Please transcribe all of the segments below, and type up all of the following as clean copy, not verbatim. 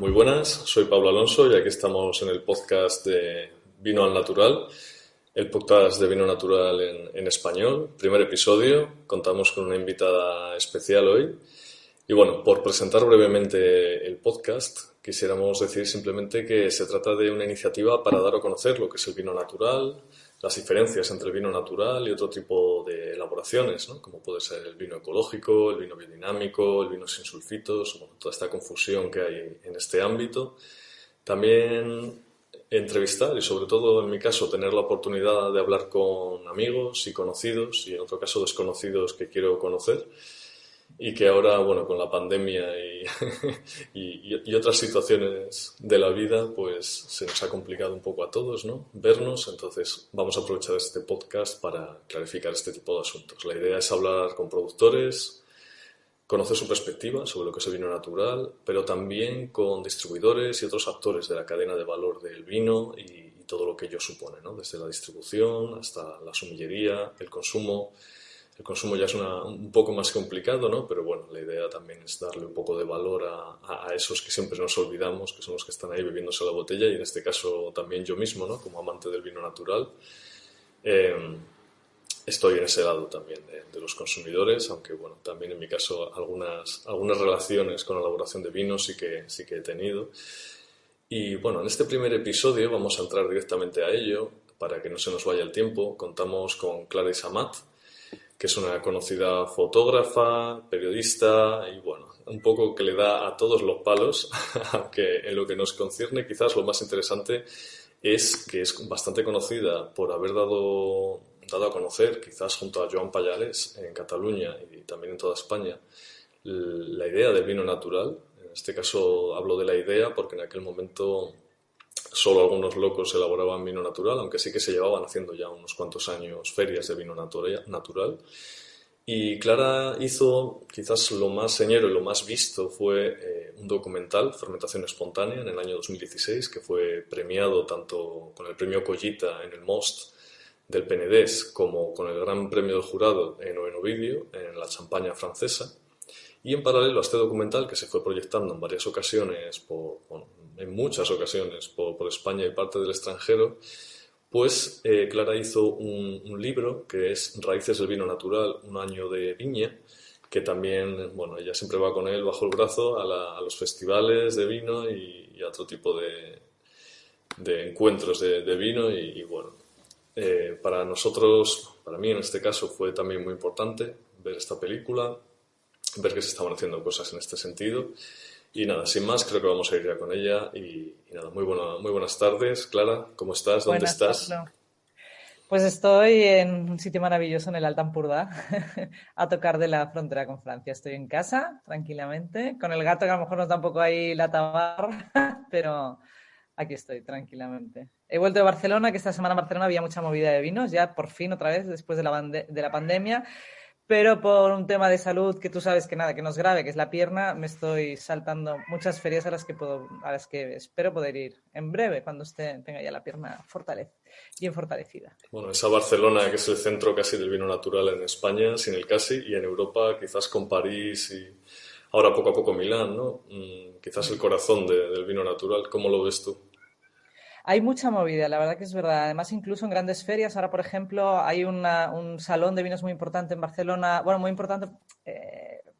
Muy buenas, soy Pablo Alonso y aquí estamos en el podcast de Vino al Natural, el podcast de vino natural en español. Primer episodio, contamos con una invitada especial hoy. Y bueno, por presentar brevemente el podcast, quisiéramos decir simplemente que se trata de una iniciativa para dar a conocer lo que es el vino natural, las diferencias entre el vino natural y otro tipo de elaboraciones, ¿no? Como puede ser el vino ecológico, el vino biodinámico, el vino sin sulfitos, bueno, toda esta confusión que hay en este ámbito. También entrevistar y sobre todo en mi caso tener la oportunidad de hablar con amigos y conocidos y en otro caso desconocidos que quiero conocer y que ahora, bueno, con la pandemia y otras situaciones de la vida, pues se nos ha complicado un poco a todos, ¿no? Vernos, entonces vamos a aprovechar este podcast para clarificar este tipo de asuntos. La idea es hablar con productores, conocer su perspectiva sobre lo que es el vino natural, pero también con distribuidores y otros actores de la cadena de valor del vino y todo lo que ello supone, ¿no? Desde la distribución hasta la sumillería, el consumo. El consumo ya es un poco más complicado, ¿no? Pero bueno, la idea también es darle un poco de valor a esos que siempre nos olvidamos, que son los que están ahí bebiéndose la botella y en este caso también yo mismo, ¿no? Como amante del vino natural, eh, estoy en ese lado también de los consumidores, aunque bueno, también en mi caso algunas relaciones con la elaboración de vinos sí que he tenido. Y bueno, en este primer episodio vamos a entrar directamente a ello, para que no se nos vaya el tiempo. Contamos con Clara Isamat, que es una conocida fotógrafa, periodista y bueno, un poco que le da a todos los palos, aunque en lo que nos concierne quizás lo más interesante es que es bastante conocida por haber dado a conocer, quizás junto a Joan Pallales en Cataluña y también en toda España, la idea del vino natural. En este caso hablo de la idea porque en aquel momento solo algunos locos elaboraban vino natural, aunque sí que se llevaban haciendo ya unos cuantos años ferias de vino natural. Y Clara hizo, quizás lo más señero y lo más visto fue un documental, Fermentación Espontánea, en el año 2016, que fue premiado tanto con el premio Collita en el Most del Penedès como con el Gran Premio del Jurado en Oenovidio, en la Champaña francesa. Y en paralelo a este documental, que se fue proyectando en varias ocasiones, bueno, en muchas ocasiones por España y parte del extranjero, pues Clara hizo un libro que es Raíces del vino natural, un año de viña, que también, bueno, ella siempre va con él bajo el brazo a los festivales de vino y a otro tipo de encuentros de vino y bueno, para nosotros, para mí en este caso fue también muy importante ver esta película, ver que se estaban haciendo cosas en este sentido. Y nada, sin más, creo que vamos a ir ya con ella. Y nada, muy buenas tardes, Clara. ¿Cómo estás? ¿Dónde Buenas, estás? Pablo. Pues estoy en un sitio maravilloso en el Alta Empordà, a tocar de la frontera con Francia. Estoy en casa, tranquilamente, con el gato que a lo mejor nos da un poco ahí la tabarra, pero aquí estoy, tranquilamente. He vuelto de Barcelona, que esta semana en Barcelona había mucha movida de vinos, ya por fin otra vez, después de la pandemia, pero por un tema de salud que tú sabes que nada, que no es grave, que es la pierna, me estoy saltando muchas ferias a las que espero poder ir en breve, cuando tenga ya la pierna bien fortalecida. Bueno, esa Barcelona, que es el centro casi del vino natural en España, sin el casi, y en Europa quizás con París y ahora poco a poco Milán, ¿no? Quizás el corazón del vino natural. ¿Cómo lo ves tú? Hay mucha movida, la verdad que es verdad. Además, incluso en grandes ferias, ahora por ejemplo, hay un salón de vinos muy importante en Barcelona, bueno, muy importante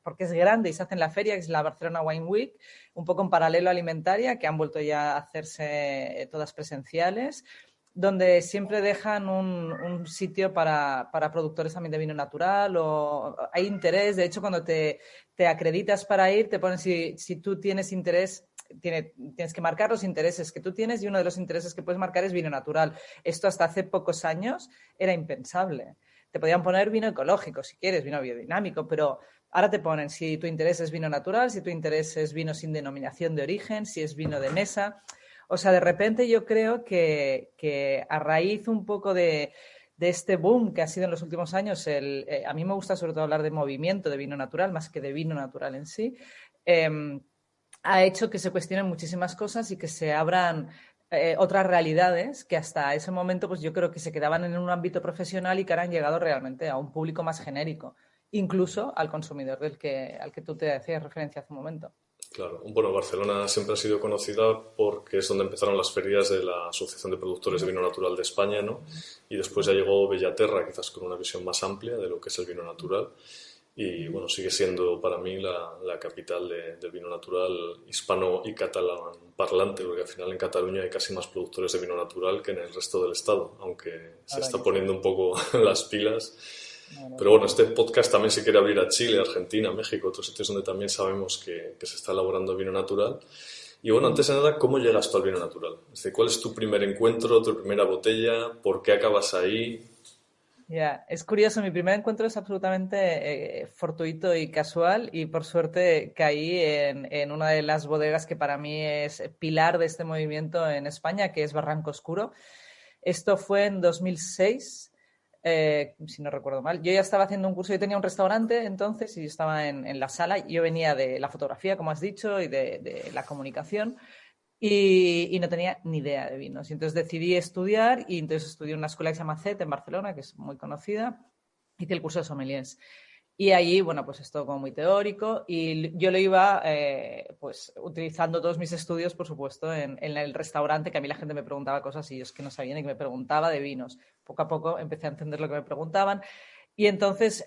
porque es grande y se hace en la feria, que es la Barcelona Wine Week, un poco en paralelo a Alimentaria, que han vuelto ya a hacerse todas presenciales, donde siempre dejan un sitio para productores también de vino natural o hay interés. De hecho, cuando te acreditas para ir, te ponen si tú tienes interés tienes que marcar los intereses que tú tienes y uno de los intereses que puedes marcar es vino natural. Esto hasta hace pocos años era impensable. Te podían poner vino ecológico si quieres, vino biodinámico, pero ahora te ponen si tu interés es vino natural, si tu interés es vino sin denominación de origen, si es vino de mesa. O sea, de repente yo creo que a raíz un poco de este boom que ha sido en los últimos años, a mí me gusta sobre todo hablar de movimiento de vino natural más que de vino natural en sí, ha hecho que se cuestionen muchísimas cosas y que se abran otras realidades que hasta ese momento pues yo creo que se quedaban en un ámbito profesional y que ahora han llegado realmente a un público más genérico, incluso al consumidor al que tú te hacías referencia hace un momento. Claro. Bueno, Barcelona siempre ha sido conocida porque es donde empezaron las ferias de la Asociación de Productores de Vino Natural de España, ¿no? Y después ya llegó Bellaterra, quizás con una visión más amplia de lo que es el vino natural. Y bueno, sigue siendo para mí la capital del vino natural hispano y catalán parlante, porque al final en Cataluña hay casi más productores de vino natural que en el resto del estado, aunque se Ahora está que sí. poniendo un poco las pilas. No, no, Pero sí. bueno, este podcast también se quiere abrir a Chile, Argentina, México, otros sitios donde también sabemos que se está elaborando vino natural. Y bueno, antes de nada, ¿cómo llegas tú al vino natural? Es decir, ¿cuál es tu primer encuentro, tu primera botella? ¿Por qué acabas ahí? Ya, es curioso, mi primer encuentro es absolutamente fortuito y casual y por suerte caí en una de las bodegas que para mí es pilar de este movimiento en España, que es Barranco Oscuro. Esto fue en 2006, si no recuerdo mal. Yo ya estaba haciendo un curso, yo tenía un restaurante entonces y yo estaba en la sala. Yo venía de la fotografía, como has dicho, y de la comunicación y no tenía ni idea de vinos. Y entonces decidí estudiar y entonces estudié en una escuela que se llama CET en Barcelona, que es muy conocida. Hice el curso de sommeliers. Y allí, bueno, pues es todo como muy teórico y yo lo iba pues utilizando todos mis estudios, por supuesto, en el restaurante, que a mí la gente me preguntaba cosas y yo es que no sabía ni que me preguntaba de vinos. Poco a poco empecé a entender lo que me preguntaban y entonces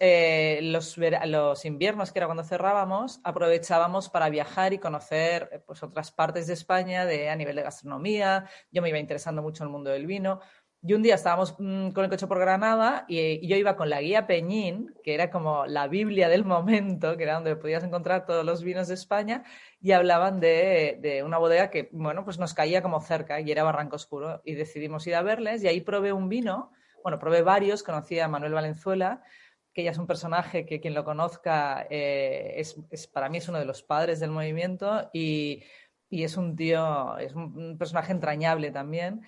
los inviernos, que era cuando cerrábamos, aprovechábamos para viajar y conocer pues otras partes de España a nivel de gastronomía. Yo me iba interesando mucho en el mundo del vino. Y un día estábamos con el coche por Granada y yo iba con la guía Peñín, que era como la Biblia del momento, que era donde podías encontrar todos los vinos de España, y hablaban de una bodega que, bueno, pues nos caía como cerca y era Barranco Oscuro. Y decidimos ir a verles y ahí probé un vino, bueno, probé varios, conocí a Manuel Valenzuela, que ya es un personaje que quien lo conozca para mí es uno de los padres del movimiento y es un tío, es un personaje entrañable también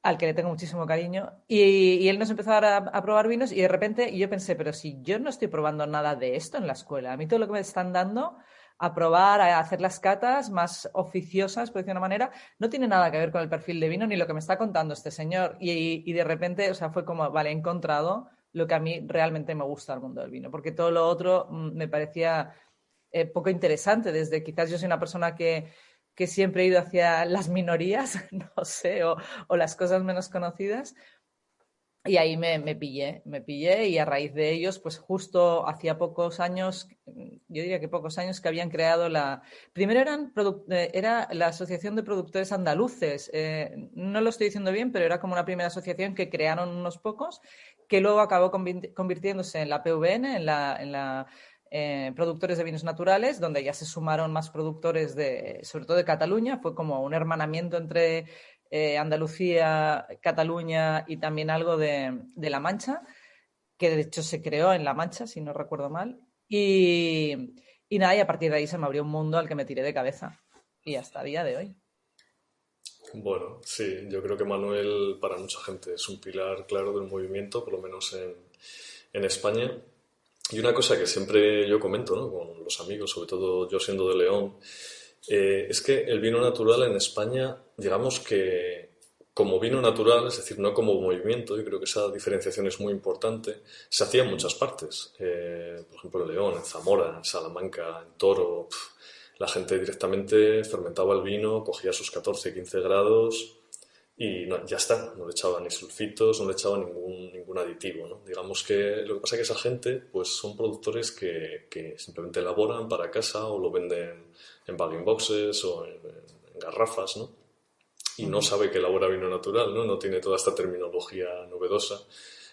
al que le tengo muchísimo cariño, y él nos empezó a probar vinos y de repente yo pensé, pero si yo no estoy probando nada de esto en la escuela, a mí todo lo que me están dando a probar, a hacer las catas más oficiosas, por decir una manera, no tiene nada que ver con el perfil de vino ni lo que me está contando este señor. Y de repente, o sea, fue como, vale, he encontrado lo que a mí realmente me gusta del mundo del vino, porque todo lo otro me parecía poco interesante, desde quizás yo soy una persona que siempre he ido hacia las minorías, no sé, o las cosas menos conocidas. Y ahí me pillé y a raíz de ellos, pues justo hacía pocos años, yo diría que pocos años que habían creado Primero era la Asociación de Productores Andaluces, no lo estoy diciendo bien, pero era como una primera asociación que crearon unos pocos, que luego acabó convirtiéndose en la PVN, en la productores de vinos naturales, donde ya se sumaron más productores sobre todo de Cataluña, fue como un hermanamiento entre Andalucía, Cataluña y también algo de La Mancha, que de hecho se creó en La Mancha, si no recuerdo mal. Y nada, y a partir de ahí se me abrió un mundo al que me tiré de cabeza. Y hasta el día de hoy. Bueno, sí, yo creo que Manuel para mucha gente es un pilar claro del movimiento, por lo menos en España. Y una cosa que siempre yo comento, ¿no?, con los amigos, sobre todo yo siendo de León, es que el vino natural en España, digamos que como vino natural, es decir, no como movimiento, y creo que esa diferenciación es muy importante, se hacía en muchas partes. Por ejemplo, en León, en Zamora, en Salamanca, en Toro. La gente directamente fermentaba el vino, cogía sus 14, 15 grados y ya está, no le echaba ni sulfitos, no le echaba ningún aditivo, ¿no? Digamos que lo que pasa es que esa gente pues son productores que simplemente elaboran para casa o lo venden en bagging boxes o en garrafas, ¿no? Y no sabe que elabora vino natural, ¿no? No tiene toda esta terminología novedosa.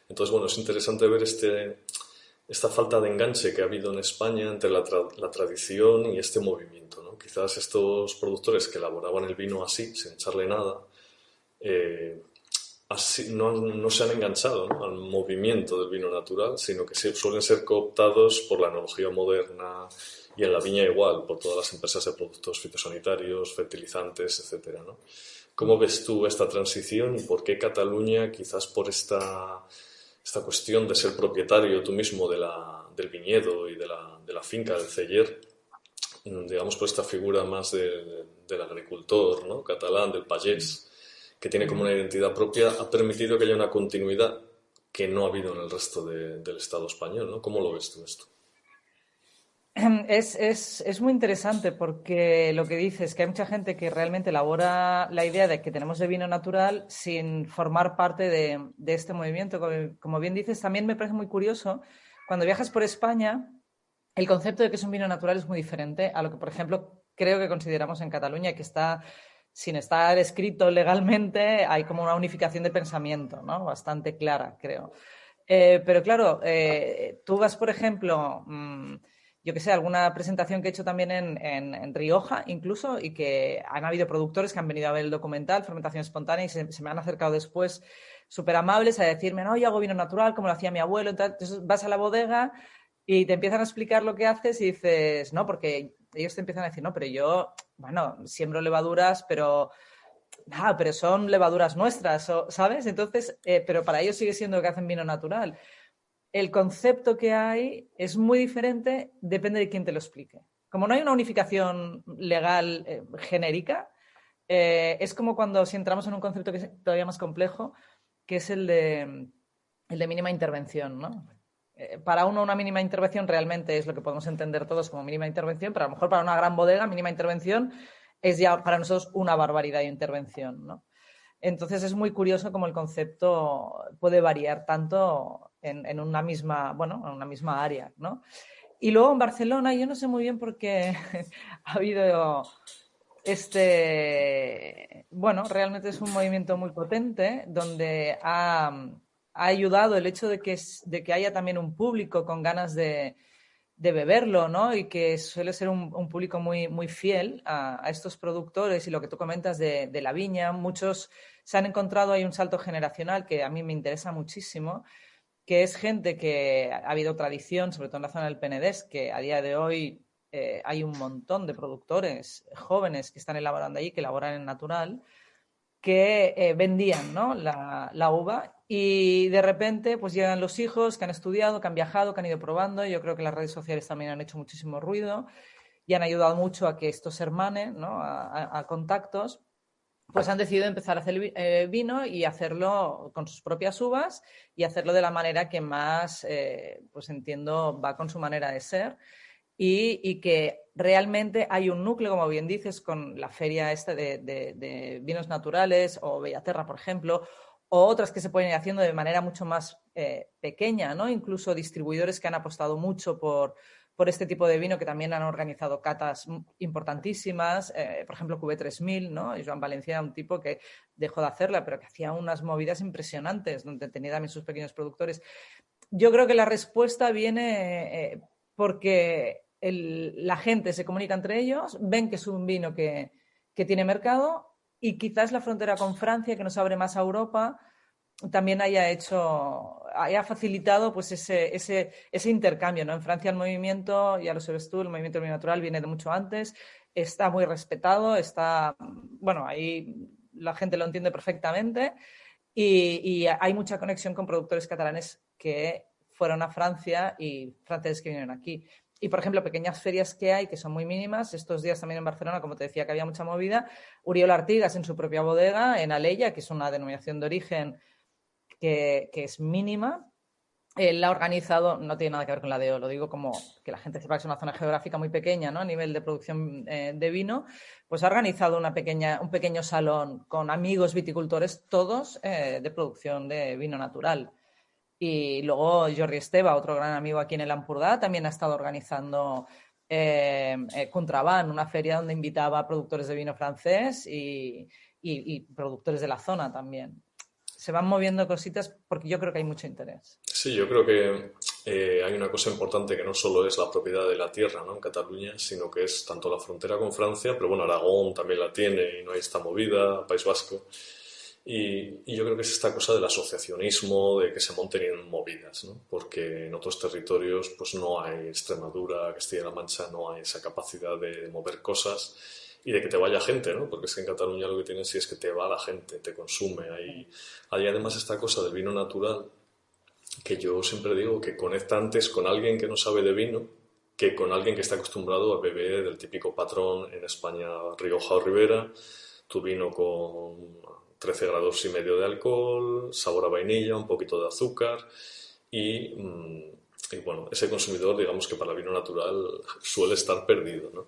Entonces, bueno, es interesante ver esta falta de enganche que ha habido en España entre la tradición y este movimiento, ¿no? Quizás estos productores que elaboraban el vino así, sin echarle nada, así, no se han enganchado, ¿no?, al movimiento del vino natural, sino que suelen ser cooptados por la enología moderna y en la viña igual, por todas las empresas de productos fitosanitarios, fertilizantes, etcétera, ¿no? ¿Cómo ves tú esta transición y por qué Cataluña, quizás por esta cuestión de ser propietario tú mismo del viñedo y de la finca, del celler, digamos por esta figura más del agricultor, ¿no?, catalán, del pagés, que tiene como una identidad propia, ha permitido que haya una continuidad que no ha habido en el resto del Estado español, ¿no? ¿Cómo lo ves tú esto? Es muy interesante porque lo que dices es que hay mucha gente que realmente elabora la idea de que tenemos de vino natural sin formar parte de este movimiento. Como bien dices, también me parece muy curioso, cuando viajas por España, el concepto de que es un vino natural es muy diferente a lo que, por ejemplo, creo que consideramos en Cataluña, que está, sin estar escrito legalmente, hay como una unificación de pensamiento, ¿no? Bastante clara, creo. Pero claro, tú vas, por ejemplo, yo que sé, alguna presentación que he hecho también en Rioja, incluso, y que han habido productores que han venido a ver el documental, Fermentación Espontánea, y se me han acercado después súper amables a decirme, no, yo hago vino natural, como lo hacía mi abuelo. Entonces vas a la bodega y te empiezan a explicar lo que haces y dices, no, porque ellos te empiezan a decir, no, pero yo, bueno, siembro levaduras, pero son levaduras nuestras, ¿sabes? Entonces, pero para ellos sigue siendo que hacen vino natural. El concepto que hay es muy diferente, depende de quién te lo explique. Como no hay una unificación legal genérica, es como cuando si entramos en un concepto que es todavía más complejo, que es el de mínima intervención, ¿no? Para uno una mínima intervención realmente es lo que podemos entender todos como mínima intervención, pero a lo mejor para una gran bodega mínima intervención es ya para nosotros una barbaridad de intervención, ¿no? Entonces es muy curioso cómo el concepto puede variar tanto en una misma, bueno, en una misma área, ¿no? Y luego en Barcelona, yo no sé muy bien por qué ha habido bueno, realmente es un movimiento muy potente donde ha ayudado el hecho de que haya también un público con ganas de beberlo, ¿no? Y que suele ser un público muy, muy fiel a estos productores y lo que tú comentas de la viña. Muchos se han encontrado, hay un salto generacional que a mí me interesa muchísimo, que es gente que ha habido tradición, sobre todo en la zona del Penedés, que a día de hoy hay un montón de productores jóvenes que están elaborando allí, que elaboran en natural, que vendían, ¿no? la uva y de repente pues llegan los hijos que han estudiado, que han viajado, que han ido probando. Yo creo que las redes sociales también han hecho muchísimo ruido y han ayudado mucho a que esto se hermane, ¿no? a contactos. Pues han decidido empezar a hacer vino y hacerlo con sus propias uvas y hacerlo de la manera que más, pues entiendo, va con su manera de ser y que realmente hay un núcleo, como bien dices, con la feria esta de vinos naturales o Bellaterra, por ejemplo, o otras que se pueden ir haciendo de manera mucho más pequeña, ¿no? Incluso distribuidores que han apostado mucho por este tipo de vino, que también han organizado catas importantísimas, por ejemplo, QB3000, ¿no? Y Joan Valencia era un tipo que dejó de hacerla, pero que hacía unas movidas impresionantes, donde tenía también sus pequeños productores. Yo creo que la respuesta viene porque la gente se comunica entre ellos, ven que es un vino que tiene mercado y quizás la frontera con Francia, que nos abre más a Europa, también haya facilitado pues ese intercambio, ¿no? En Francia el movimiento, ya lo sabes tú, el movimiento natural viene de mucho antes, está muy respetado, bueno, ahí la gente lo entiende perfectamente y hay mucha conexión con productores catalanes que fueron a Francia y franceses que vinieron aquí. Y, por ejemplo, pequeñas ferias que hay, que son muy mínimas. Estos días también en Barcelona, como te decía, que había mucha movida. Uriol Artigas en su propia bodega, en Alella, que es una denominación de origen que es mínima. Él la ha organizado, no tiene nada que ver con la DEO, lo digo como que la gente sepa que es una zona geográfica muy pequeña, ¿no? A nivel de producción de vino, pues ha organizado un pequeño salón con amigos viticultores, todos de producción de vino natural. Y luego Jordi Esteva, otro gran amigo aquí en el Ampurdá, también ha estado organizando Contraban, una feria donde invitaba a productores de vino francés y productores de la zona también. Se van moviendo cositas porque yo creo que hay mucho interés. Sí, yo creo que hay una cosa importante que no solo es la propiedad de la tierra, ¿no? En Cataluña, sino que es tanto la frontera con Francia, pero bueno, Aragón también la tiene y no hay esta movida, País Vasco. Y yo creo que es esta cosa del asociacionismo, de que se monten en movidas, ¿no? Porque en otros territorios pues no hay Extremadura, Castilla-La Mancha, no hay esa capacidad de mover cosas y de que te vaya gente, ¿no? Porque es que en Cataluña lo que tienes sí es que te va la gente, te consume. Hay además esta cosa del vino natural que yo siempre digo que conecta antes con alguien que no sabe de vino que con alguien que está acostumbrado a beber del típico patrón en España, Rioja o Ribera, tu vino con 13 grados y medio de alcohol, sabor a vainilla, un poquito de azúcar y bueno, ese consumidor, digamos que para el vino natural suele estar perdido, ¿no?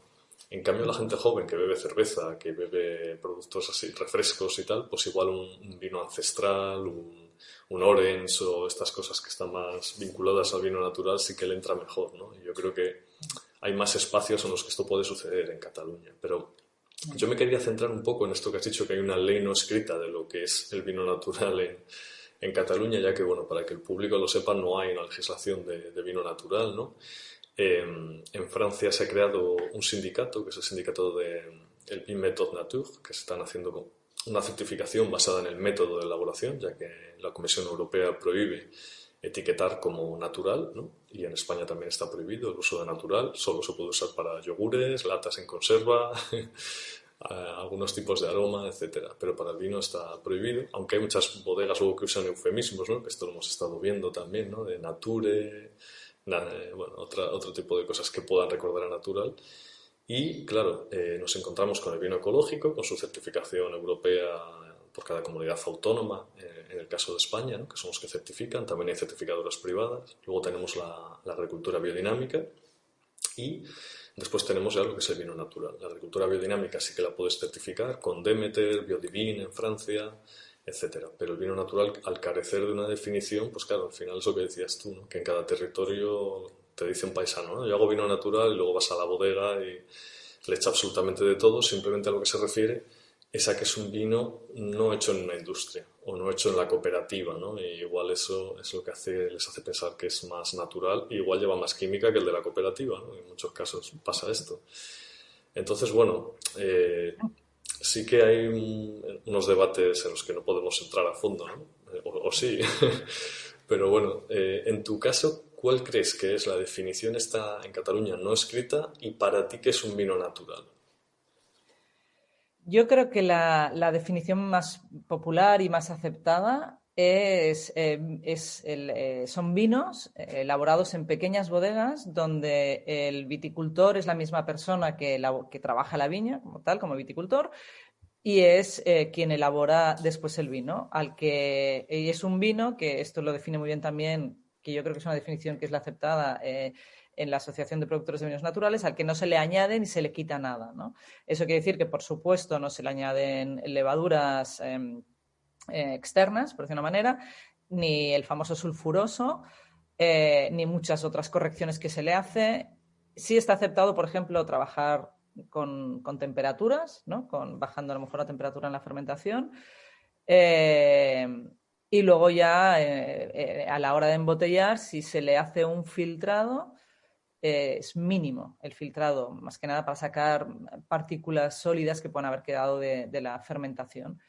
En cambio, la gente joven que bebe cerveza, que bebe productos así, refrescos y tal, pues igual un vino ancestral, un orange o estas cosas que están más vinculadas al vino natural sí que le entra mejor, ¿no? Y yo creo que hay más espacios en los que esto puede suceder en Cataluña. Pero yo me quería centrar un poco en esto que has dicho, que hay una ley no escrita de lo que es el vino natural en Cataluña, ya que, bueno, para que el público lo sepa, no hay una legislación de vino natural, ¿no? En Francia se ha creado un sindicato, que es el sindicato del Vin Méthode Nature, que se están haciendo una certificación basada en el método de elaboración, ya que la Comisión Europea prohíbe etiquetar como natural, ¿no? Y en España también está prohibido el uso de natural, solo se puede usar para yogures, latas en conserva, algunos tipos de aroma, etcétera. Pero para el vino está prohibido, aunque hay muchas bodegas luego que usan eufemismos, ¿no? Que esto lo hemos estado viendo también, ¿no? De nature, bueno, otro tipo de cosas que puedan recordar a natural. Y claro, nos encontramos con el vino ecológico, con su certificación europea por cada comunidad autónoma, en el caso de España, ¿no? Que son los que certifican, también hay certificadoras privadas. Luego tenemos la agricultura biodinámica y después tenemos ya lo que es el vino natural. La agricultura biodinámica sí que la puedes certificar con Demeter, Biodivine en Francia, etcétera. Pero el vino natural, al carecer de una definición, pues claro, al final es lo que decías tú, ¿no? Que en cada territorio te dice un paisano, ¿no? Yo hago vino natural y luego vas a la bodega y le echa absolutamente de todo, simplemente a lo que se refiere es a que es un vino no hecho en una industria o no hecho en la cooperativa, ¿no? Y igual eso es lo que les hace pensar que es más natural y igual lleva más química que el de la cooperativa, ¿no? En muchos casos pasa esto. Entonces, bueno, sí que hay unos debates en los que no podemos entrar a fondo, ¿no? O sí. Pero bueno, en tu caso, ¿cuál crees que es la definición esta en Cataluña no escrita y para ti qué es un vino natural? Yo creo que la definición más popular y más aceptada son vinos elaborados en pequeñas bodegas donde el viticultor es la misma persona que trabaja la viña como tal, como viticultor, y es quien elabora después el vino. Y es un vino que esto lo define muy bien también, que yo creo que es una definición que es la aceptada en la Asociación de Productores de Vinos Naturales, al que no se le añade ni se le quita nada, ¿no? Eso quiere decir que, por supuesto, no se le añaden levaduras externas, por decir una manera, ni el famoso sulfuroso, ni muchas otras correcciones que se le hace. Sí está aceptado, por ejemplo, trabajar con temperaturas, ¿no? Bajando a lo mejor la temperatura en la fermentación. Y luego ya a la hora de embotellar, si se le hace un filtrado, es mínimo el filtrado, más que nada para sacar partículas sólidas que puedan haber quedado de la fermentación.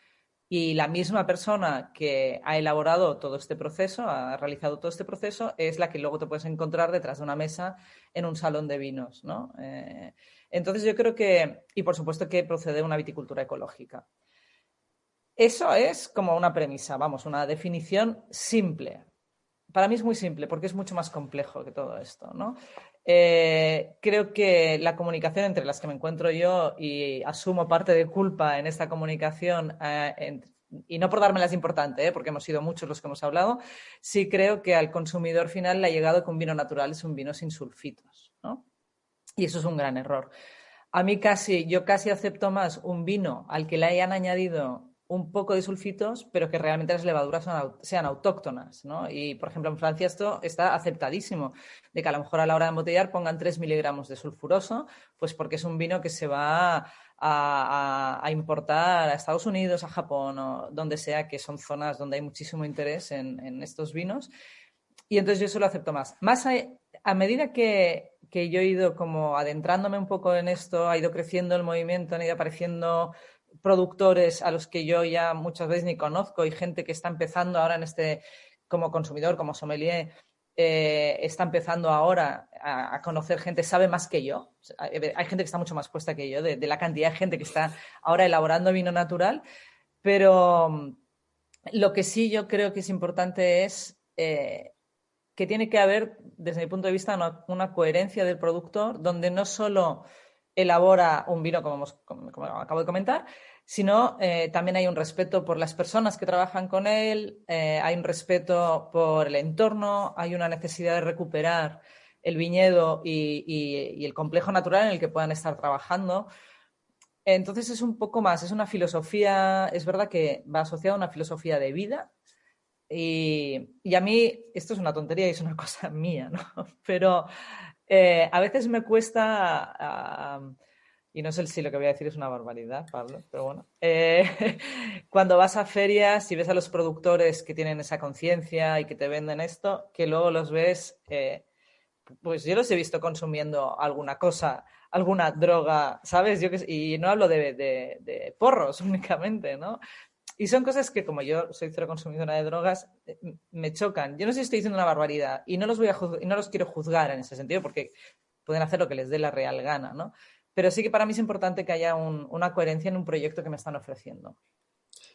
Y la misma persona que ha elaborado todo este proceso, ha realizado todo este proceso, es la que luego te puedes encontrar detrás de una mesa en un salón de vinos, ¿no? Entonces yo creo que, y por supuesto que procede de una viticultura ecológica. Eso es como una premisa, vamos, una definición simple. Para mí es muy simple porque es mucho más complejo que todo esto, ¿no? Creo que la comunicación entre las que me encuentro yo y asumo parte de culpa en esta comunicación, y no por dármelas importante, porque hemos sido muchos los que hemos hablado, sí creo que al consumidor final le ha llegado que un vino natural es un vino sin sulfitos, ¿no? Y eso es un gran error. Yo casi acepto más un vino al que le hayan añadido un poco de sulfitos, pero que realmente las levaduras sean autóctonas, ¿no? Y, por ejemplo, en Francia esto está aceptadísimo, de que a lo mejor a la hora de embotellar pongan 3 miligramos de sulfuroso, pues porque es un vino que se va a importar a Estados Unidos, a Japón o donde sea, que son zonas donde hay muchísimo interés en estos vinos. Y entonces yo eso lo acepto más. A medida que yo he ido como adentrándome un poco en esto, ha ido creciendo el movimiento, han ido apareciendo productores a los que yo ya muchas veces ni conozco y gente que está empezando ahora como consumidor, como sommelier, está empezando ahora a conocer gente, sabe más que yo. Hay gente que está mucho más puesta que yo, de la cantidad de gente que está ahora elaborando vino natural, pero lo que sí yo creo que es importante es que tiene que haber, desde mi punto de vista, una coherencia del productor, donde no solo elabora un vino como acabo de comentar, sino también hay un respeto por las personas que trabajan con él, hay un respeto por el entorno, hay una necesidad de recuperar el viñedo y el complejo natural en el que puedan estar trabajando. Entonces es un poco más, es una filosofía, es verdad que va asociada a una filosofía de vida y a mí, esto es una tontería y es una cosa mía, ¿no? Pero a veces me cuesta, y no sé si lo que voy a decir es una barbaridad, Pablo, pero bueno, cuando vas a ferias y ves a los productores que tienen esa conciencia y que te venden esto, que luego los ves, pues yo los he visto consumiendo alguna cosa, alguna droga, ¿sabes? Y no hablo de porros únicamente, ¿no? Y son cosas que, como yo soy cero consumidora de drogas, me chocan. Yo no sé si estoy diciendo una barbaridad y no los y no los quiero juzgar en ese sentido porque pueden hacer lo que les dé la real gana, ¿no? Pero sí que para mí es importante que haya una coherencia en un proyecto que me están ofreciendo.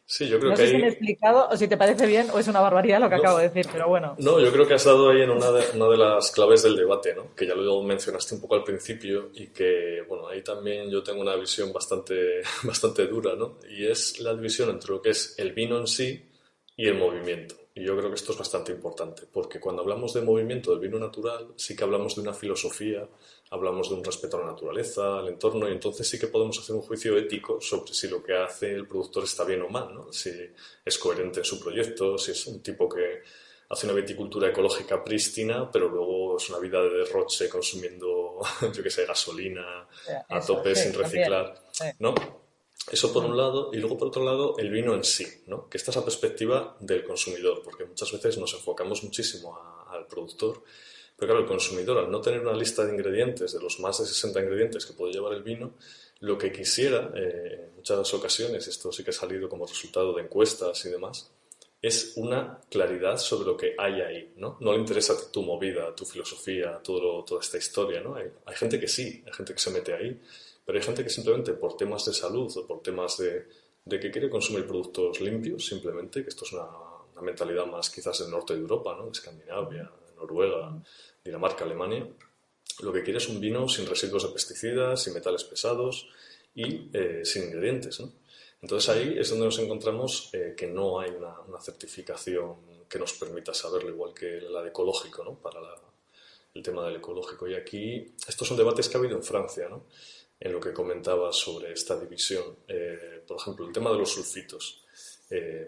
Sí, yo creo No que sé si me he ahí... explicado o si te parece bien o es una barbaridad lo que No, acabo de decir, pero bueno. no, yo creo que has dado ahí en una de las claves del debate, ¿no? Que ya lo mencionaste un poco al principio y que, bueno, ahí también yo tengo una visión bastante, bastante dura, ¿no? Y es la división entre lo que es el vino en sí y el movimiento. Y yo creo que esto es bastante importante, porque cuando hablamos de movimiento del vino natural, sí que hablamos de una filosofía, hablamos de un respeto a la naturaleza, al entorno, y entonces sí que podemos hacer un juicio ético sobre si lo que hace el productor está bien o mal, ¿no? Si es coherente en su proyecto, si es un tipo que hace una viticultura ecológica prístina, pero luego es una vida de derroche consumiendo, yo qué sé, gasolina a Eso, tope sí, sin también. reciclar, Sí. ¿no? Eso por un Mm. lado, y luego por otro lado el vino en sí, ¿no? Que esta es la perspectiva del consumidor, porque muchas veces nos enfocamos muchísimo al productor, pero claro, el consumidor al no tener una lista de ingredientes, de los más de 60 ingredientes que puede llevar el vino, lo que quisiera, en muchas ocasiones, esto sí que ha salido como resultado de encuestas y demás, es una claridad sobre lo que hay ahí, ¿no? No le interesa tu movida, tu filosofía, toda esta historia, ¿no? Hay gente que sí, hay gente que se mete ahí, pero hay gente que simplemente por temas de salud o por temas de que quiere consumir productos limpios, simplemente, que esto es una mentalidad más quizás del norte de Europa, ¿no? De Escandinavia, Noruega, Dinamarca, Alemania, lo que quiere es un vino sin residuos de pesticidas, sin metales pesados y sin ingredientes, ¿no? Entonces ahí es donde nos encontramos que no hay una certificación que nos permita saberlo, igual que la de ecológico, ¿no? Para el tema del ecológico. Y aquí, estos son debates que ha habido en Francia, ¿no? En lo que comentaba sobre esta división. Por ejemplo, el tema de los sulfitos.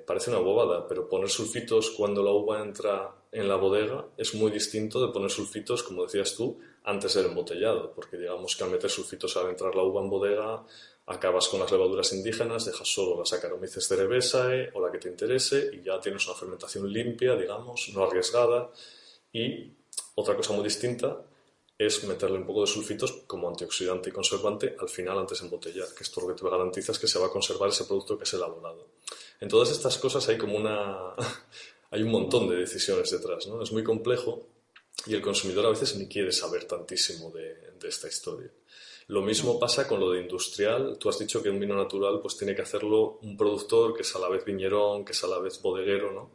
Parece una bobada, pero poner sulfitos cuando la uva entra en la bodega es muy distinto de poner sulfitos, como decías tú, antes del embotellado, porque digamos que al meter sulfitos al entrar la uva en bodega acabas con las levaduras indígenas, dejas solo la Saccharomyces cerevisiae o la que te interese y ya tienes una fermentación limpia, digamos, no arriesgada. Y otra cosa muy distinta es meterle un poco de sulfitos como antioxidante y conservante al final antes de embotellar, que esto lo que te garantiza es que se va a conservar ese producto que es elaborado. En todas estas cosas hay como hay un montón de decisiones detrás, ¿no? Es muy complejo y el consumidor a veces ni quiere saber tantísimo de esta historia. Lo mismo pasa con lo de industrial. Tú has dicho que un vino natural pues tiene que hacerlo un productor que es a la vez viñerón, que es a la vez bodeguero, ¿no?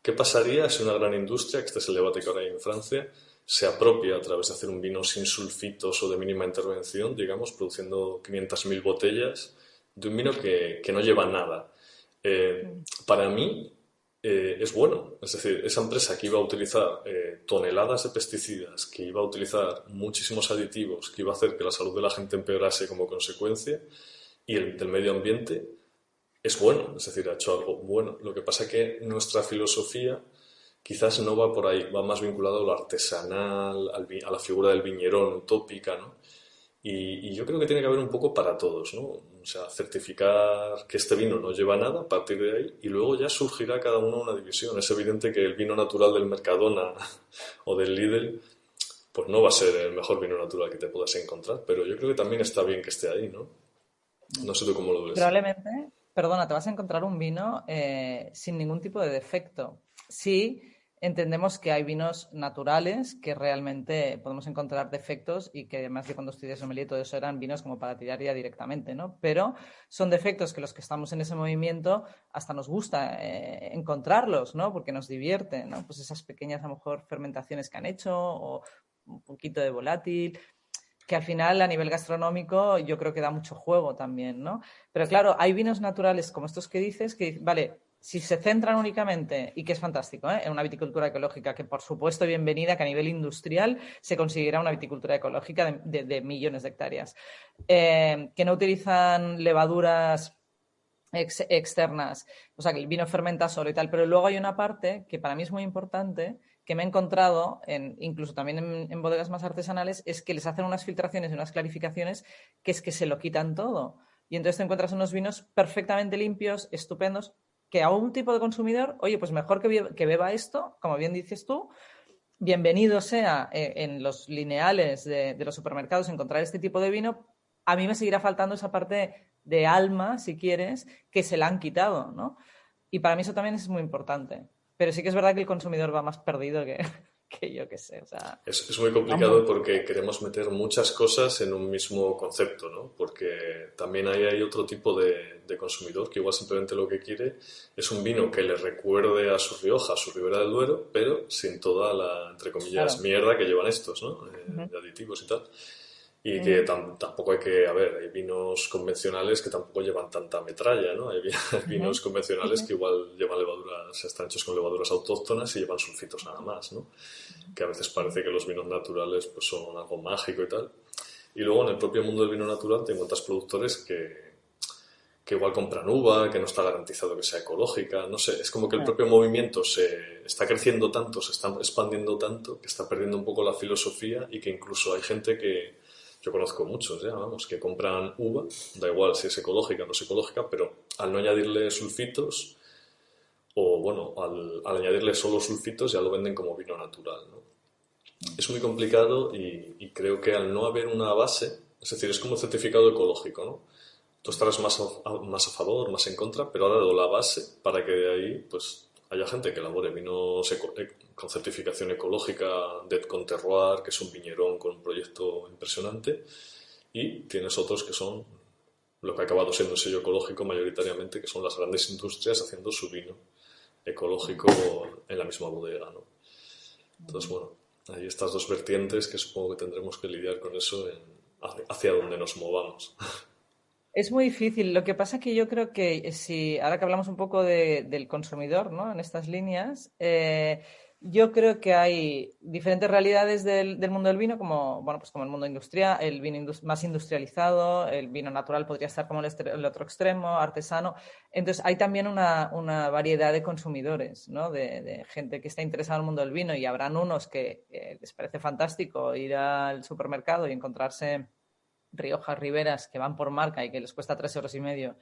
¿Qué pasaría si una gran industria, que este es el debate que ahora hay en Francia, se apropia a través de hacer un vino sin sulfitos o de mínima intervención, digamos, produciendo 500.000 botellas de un vino que no lleva nada? Para mí es bueno. Es decir, esa empresa que iba a utilizar toneladas de pesticidas, que iba a utilizar muchísimos aditivos, que iba a hacer que la salud de la gente empeorase como consecuencia, y el del medio ambiente, es bueno, es decir, ha hecho algo bueno. Lo que pasa es que nuestra filosofía quizás no va por ahí, va más vinculado a lo artesanal, a la figura del viñerón utópica, ¿no? Y yo creo que tiene que haber un poco para todos, ¿no? O sea, certificar que este vino no lleva nada a partir de ahí y luego ya surgirá cada uno una división. Es evidente que el vino natural del Mercadona o del Lidl pues no va a ser el mejor vino natural que te puedas encontrar, pero yo creo que también está bien que esté ahí, ¿no? No sé tú cómo lo ves. Probablemente, perdona, te vas a encontrar un vino sin ningún tipo de defecto. Sí, entendemos que hay vinos naturales que realmente podemos encontrar defectos y que además de cuando estudié sommelier todo eso eran vinos como para tirar ya directamente, ¿no? Pero son defectos que los que estamos en ese movimiento hasta nos gusta encontrarlos, ¿no? Porque nos divierte, ¿no? Pues esas pequeñas a lo mejor fermentaciones que han hecho o un poquito de volátil que al final a nivel gastronómico yo creo que da mucho juego también, ¿no? Pero claro, hay vinos naturales como estos que dices, que, vale, si se centran únicamente, y que es fantástico, en una viticultura ecológica, que por supuesto bienvenida, que a nivel industrial se considera una viticultura ecológica de millones de hectáreas, que no utilizan levaduras externas, o sea, que el vino fermenta solo y tal, pero luego hay una parte que para mí es muy importante, que me he encontrado, incluso también en bodegas más artesanales, es que les hacen unas filtraciones y unas clarificaciones que es que se lo quitan todo. Y entonces te encuentras unos vinos perfectamente limpios, estupendos, que a un tipo de consumidor, oye, pues mejor que beba esto, como bien dices tú, bienvenido sea en los lineales de los supermercados encontrar este tipo de vino, a mí me seguirá faltando esa parte de alma, si quieres, que se la han quitado, ¿no? Y para mí eso también es muy importante. Pero sí que es verdad que el consumidor va más perdido que yo que sé. O sea, Es muy complicado porque queremos meter muchas cosas en un mismo concepto, ¿no? Porque también ahí hay otro tipo de consumidor que igual simplemente lo que quiere es un vino que le recuerde a su Rioja, a su Ribera del Duero, pero sin toda la, entre comillas, claro. mierda que llevan estos, ¿no? Uh-huh. De aditivos y tal. Y que Uh-huh. tampoco hay que, a ver, hay vinos convencionales que tampoco llevan tanta metralla, ¿no? Hay Uh-huh. vinos convencionales que igual llevan levaduras, están hechos con levaduras autóctonas y llevan sulfitos nada más, ¿no? Que a veces parece que los vinos naturales pues son algo mágico y tal. Y luego en el propio mundo del vino natural te encuentras productores que igual compran uva, que no está garantizado que sea ecológica, no sé, es como que el propio movimiento se está creciendo tanto, se está expandiendo tanto, que está perdiendo un poco la filosofía y que incluso hay gente que, yo conozco muchos, ya, vamos, que compran uva, da igual si es ecológica o no es ecológica, pero al no añadirle sulfitos, o bueno, al añadirle solo sulfitos ya lo venden como vino natural, ¿no? Es muy complicado y creo que al no haber una base, es decir, es como un certificado ecológico, ¿no? Tú estarás más a favor, más en contra, pero ha dado la base para que de ahí pues haya gente que elabore vinos con certificación ecológica con terroir, que es un viñerón con un proyecto impresionante, y tienes otros que son lo que ha acabado siendo un sello ecológico mayoritariamente, que son las grandes industrias haciendo su vino ecológico en la misma bodega, ¿no? Entonces, bueno, hay estas dos vertientes que supongo que tendremos que lidiar con eso hacia donde nos movamos. Es muy difícil. Lo que pasa es que yo creo que si, ahora que hablamos un poco del consumidor, ¿no? En estas líneas, yo creo que hay diferentes realidades del mundo del vino, como, bueno, pues como el mundo industrial, el vino más industrializado, el vino natural podría estar como el otro extremo, artesano. Entonces, hay también una variedad de consumidores, ¿no? De gente que está interesada en el mundo del vino y habrán unos que les parece fantástico ir al supermercado y encontrarse Riojas, Riberas que van por marca y que les cuesta 3,5 euros,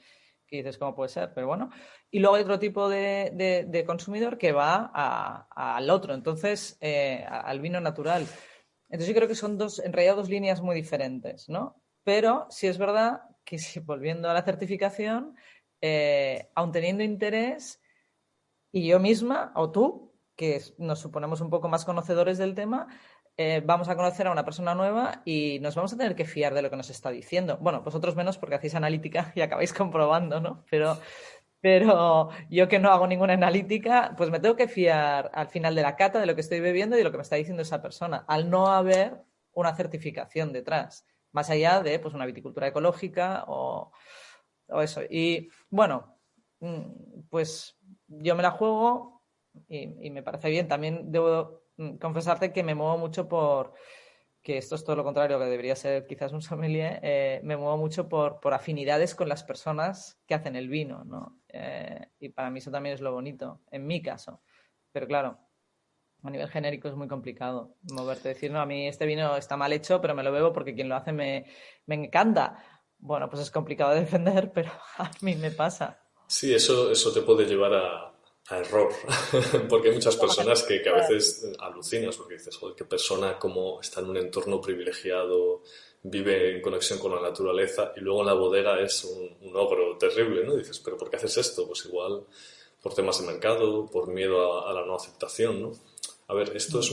que dices, ¿cómo puede ser? Pero bueno. Y luego hay otro tipo de consumidor que va al otro, entonces, al vino natural. Entonces yo creo que son en realidad dos líneas muy diferentes, ¿no? Pero sí es verdad que si, volviendo a la certificación, aun teniendo interés, y yo misma, o tú, que nos suponemos un poco más conocedores del tema, vamos a conocer a una persona nueva y nos vamos a tener que fiar de lo que nos está diciendo. Bueno, vosotros menos porque hacéis analítica y acabáis comprobando, ¿no? Pero yo que no hago ninguna analítica, pues me tengo que fiar al final de la cata de lo que estoy bebiendo y de lo que me está diciendo esa persona, al no haber una certificación detrás, más allá de pues, una viticultura ecológica o eso. Y bueno, pues yo me la juego y me parece bien. También debo confesarte que me muevo mucho que esto es todo lo contrario, que debería ser quizás un sommelier, me muevo mucho por afinidades con las personas que hacen el vino, ¿no? Y para mí eso también es lo bonito, en mi caso. Pero claro, a nivel genérico es muy complicado moverte, decir, no, a mí este vino está mal hecho, pero me lo bebo porque quien lo hace me encanta. Bueno, pues es complicado de defender, pero a mí me pasa. Sí, eso te puede llevar a error, porque hay muchas personas que a veces alucinas, porque dices, joder, qué persona como está en un entorno privilegiado, vive en conexión con la naturaleza y luego en la bodega es un ogro terrible, ¿no? Y dices, pero ¿por qué haces esto? Pues igual por temas de mercado, por miedo a la no aceptación, ¿no? A ver, esto es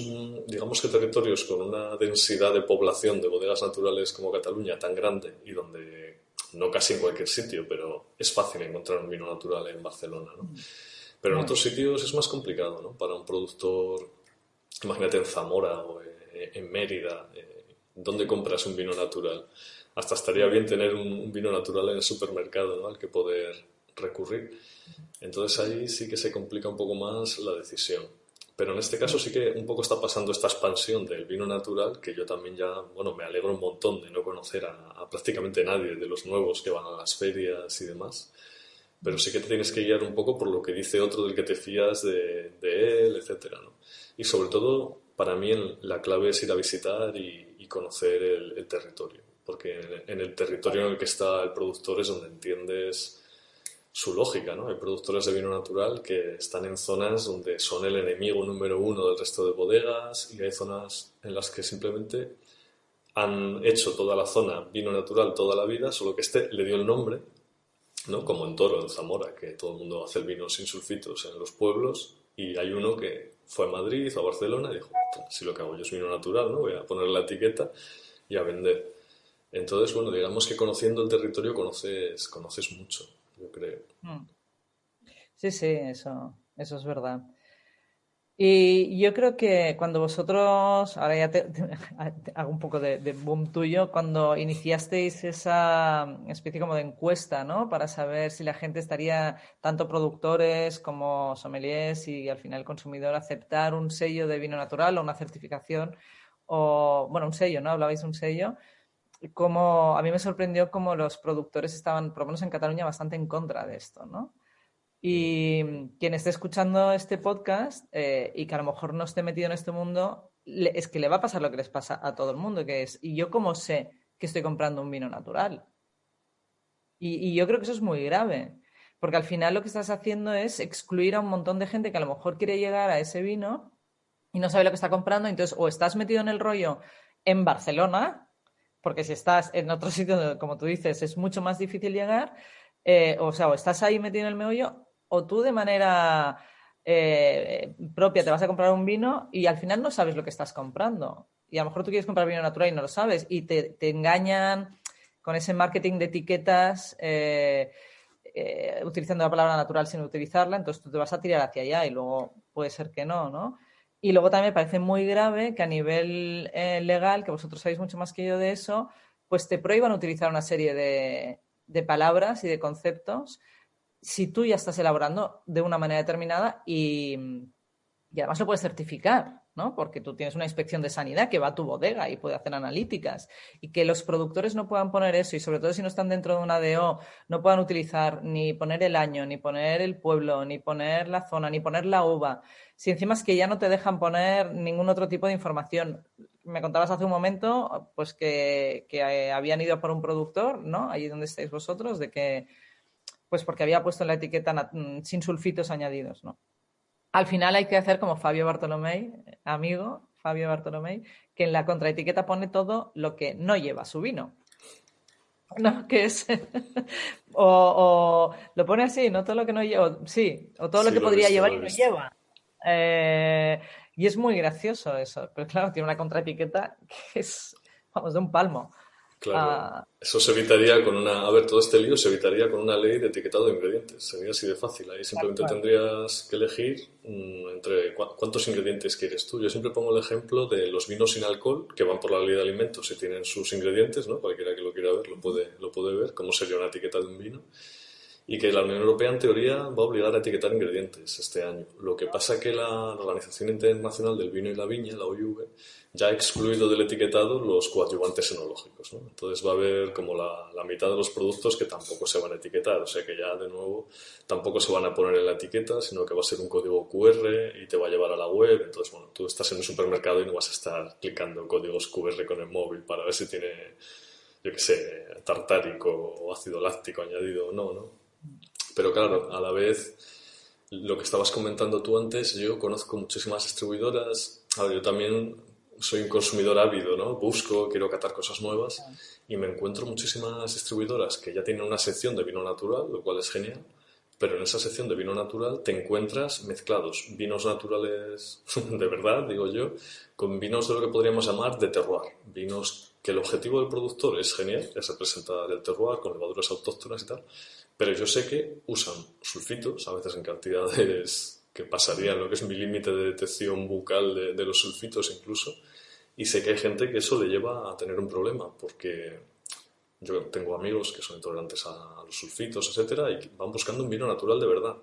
digamos que territorios con una densidad de población de bodegas naturales como Cataluña tan grande y donde no casi en cualquier sitio, pero es fácil encontrar un vino natural en Barcelona, ¿no? Pero en Muy otros bien. sitios es más complicado, ¿no? Para un productor, imagínate en Zamora o en Mérida, ¿Dónde compras un vino natural? Hasta estaría bien tener un vino natural en el supermercado, ¿no? Al que poder recurrir. Entonces ahí sí que se complica un poco más la decisión. Pero en este caso sí que un poco está pasando esta expansión del vino natural, que yo también ya, bueno, me alegro un montón de no conocer a prácticamente nadie de los nuevos que van a las ferias y demás. Pero sí que te tienes que guiar un poco por lo que dice otro del que te fías de él, etcétera, ¿no? Y sobre todo, para mí la clave es ir a visitar y conocer el territorio. Porque en el territorio en el que está el productor es donde entiendes su lógica, ¿no? Hay productores de vino natural que están en zonas donde son el enemigo número uno del resto de bodegas y hay zonas en las que simplemente han hecho toda la zona vino natural toda la vida, solo que este le dio el nombre, ¿no? Como en Toro, en Zamora, que todo el mundo hace el vino sin sulfitos en los pueblos y hay uno que fue a Madrid o a Barcelona y dijo, si lo que hago yo es vino natural, ¿no? Voy a poner la etiqueta y a vender. Entonces, bueno, digamos que conociendo el territorio conoces mucho, yo creo. Mm. Sí, sí, eso es verdad. Y yo creo que cuando vosotros, ahora ya te hago un poco de boom tuyo, cuando iniciasteis esa especie como de encuesta, ¿no? Para saber si la gente estaría, tanto productores como sommeliers y al final el consumidor, aceptar un sello de vino natural o una certificación, o, bueno, un sello, ¿no? Hablabais de un sello. Como, a mí me sorprendió cómo los productores estaban, por lo menos en Cataluña, bastante en contra de esto, ¿no? Y quien esté escuchando este podcast y que a lo mejor no esté metido en este mundo, es que le va a pasar lo que les pasa a todo el mundo, que es, ¿y yo cómo sé que estoy comprando un vino natural? Y yo creo que eso es muy grave, porque al final lo que estás haciendo es excluir a un montón de gente que a lo mejor quiere llegar a ese vino y no sabe lo que está comprando, entonces o estás metido en el rollo en Barcelona, porque si estás en otro sitio, como tú dices, es mucho más difícil llegar, o sea, o estás ahí metido en el meollo, o tú de manera propia te vas a comprar un vino y al final no sabes lo que estás comprando. Y a lo mejor tú quieres comprar vino natural y no lo sabes, y te engañan con ese marketing de etiquetas. Utilizando la palabra natural sin utilizarla, entonces tú te vas a tirar hacia allá y luego puede ser que no, ¿no? Y luego también me parece muy grave que a nivel legal, que vosotros sabéis mucho más que yo de eso, pues te prohíban utilizar una serie de palabras y de conceptos si tú ya estás elaborando de una manera determinada y además lo puedes certificar, ¿no? Porque tú tienes una inspección de sanidad que va a tu bodega y puede hacer analíticas. Y que los productores no puedan poner eso, y sobre todo si no están dentro de una DO, no puedan utilizar ni poner el año, ni poner el pueblo, ni poner la zona, ni poner la uva. Si encima es que ya no te dejan poner ningún otro tipo de información. Me contabas hace un momento pues que habían ido por un productor, ¿no? Allí donde estáis vosotros, de que, pues porque había puesto en la etiqueta sin sulfitos añadidos, ¿no? Al final hay que hacer como Fabio Bartolomé, amigo Fabio Bartolomé, que en la contraetiqueta pone todo lo que no lleva su vino. ¿No? Que es. o lo pone así, no todo lo que no lleva. Sí, o todo lo Sí, que lo he podría visto, llevar lo he y no visto. lleva. Y es muy gracioso eso. Pero claro, tiene una contraetiqueta que es, vamos, de un palmo. Claro, Ah, eso se evitaría con una... A ver, todo este lío se evitaría con una ley de etiquetado de ingredientes. Sería así de fácil. Ahí tal simplemente cual. tendrías que elegir entre cuántos ingredientes quieres tú. Yo siempre pongo el ejemplo de los vinos sin alcohol, que van por la ley de alimentos y tienen sus ingredientes, ¿no? Cualquiera que lo quiera ver lo puede ver, cómo sería una etiqueta de un vino. Y que la Unión Europea, en teoría, va a obligar a etiquetar ingredientes este año. Lo que pasa es que la Organización Internacional del Vino y la Viña, la OIV, ya ha excluido del etiquetado los coadyuvantes enológicos, ¿no? Entonces va a haber como la mitad de los productos que tampoco se van a etiquetar. O sea que ya, de nuevo, tampoco se van a poner en la etiqueta, sino que va a ser un código QR y te va a llevar a la web. Entonces, bueno, tú estás en un supermercado y no vas a estar clicando códigos QR con el móvil para ver si tiene, yo qué sé, tartárico o ácido láctico añadido o no, ¿no? Pero claro, a la vez, lo que estabas comentando tú antes, yo conozco muchísimas distribuidoras. A ver, yo también soy un consumidor ávido, ¿no? Busco, quiero catar cosas nuevas y me encuentro muchísimas distribuidoras que ya tienen una sección de vino natural, lo cual es genial. Pero en esa sección de vino natural te encuentras mezclados vinos naturales de verdad, digo yo, con vinos de lo que podríamos llamar de terroir. Vinos que el objetivo del productor es genial, es representar el terroir con levaduras autóctonas y tal, pero yo sé que usan sulfitos, a veces en cantidades que pasarían lo que es mi límite de detección bucal de los sulfitos incluso, Y sé que hay gente que eso le lleva a tener un problema, porque yo tengo amigos que son intolerantes a los sulfitos, etcétera, y van buscando un vino natural de verdad.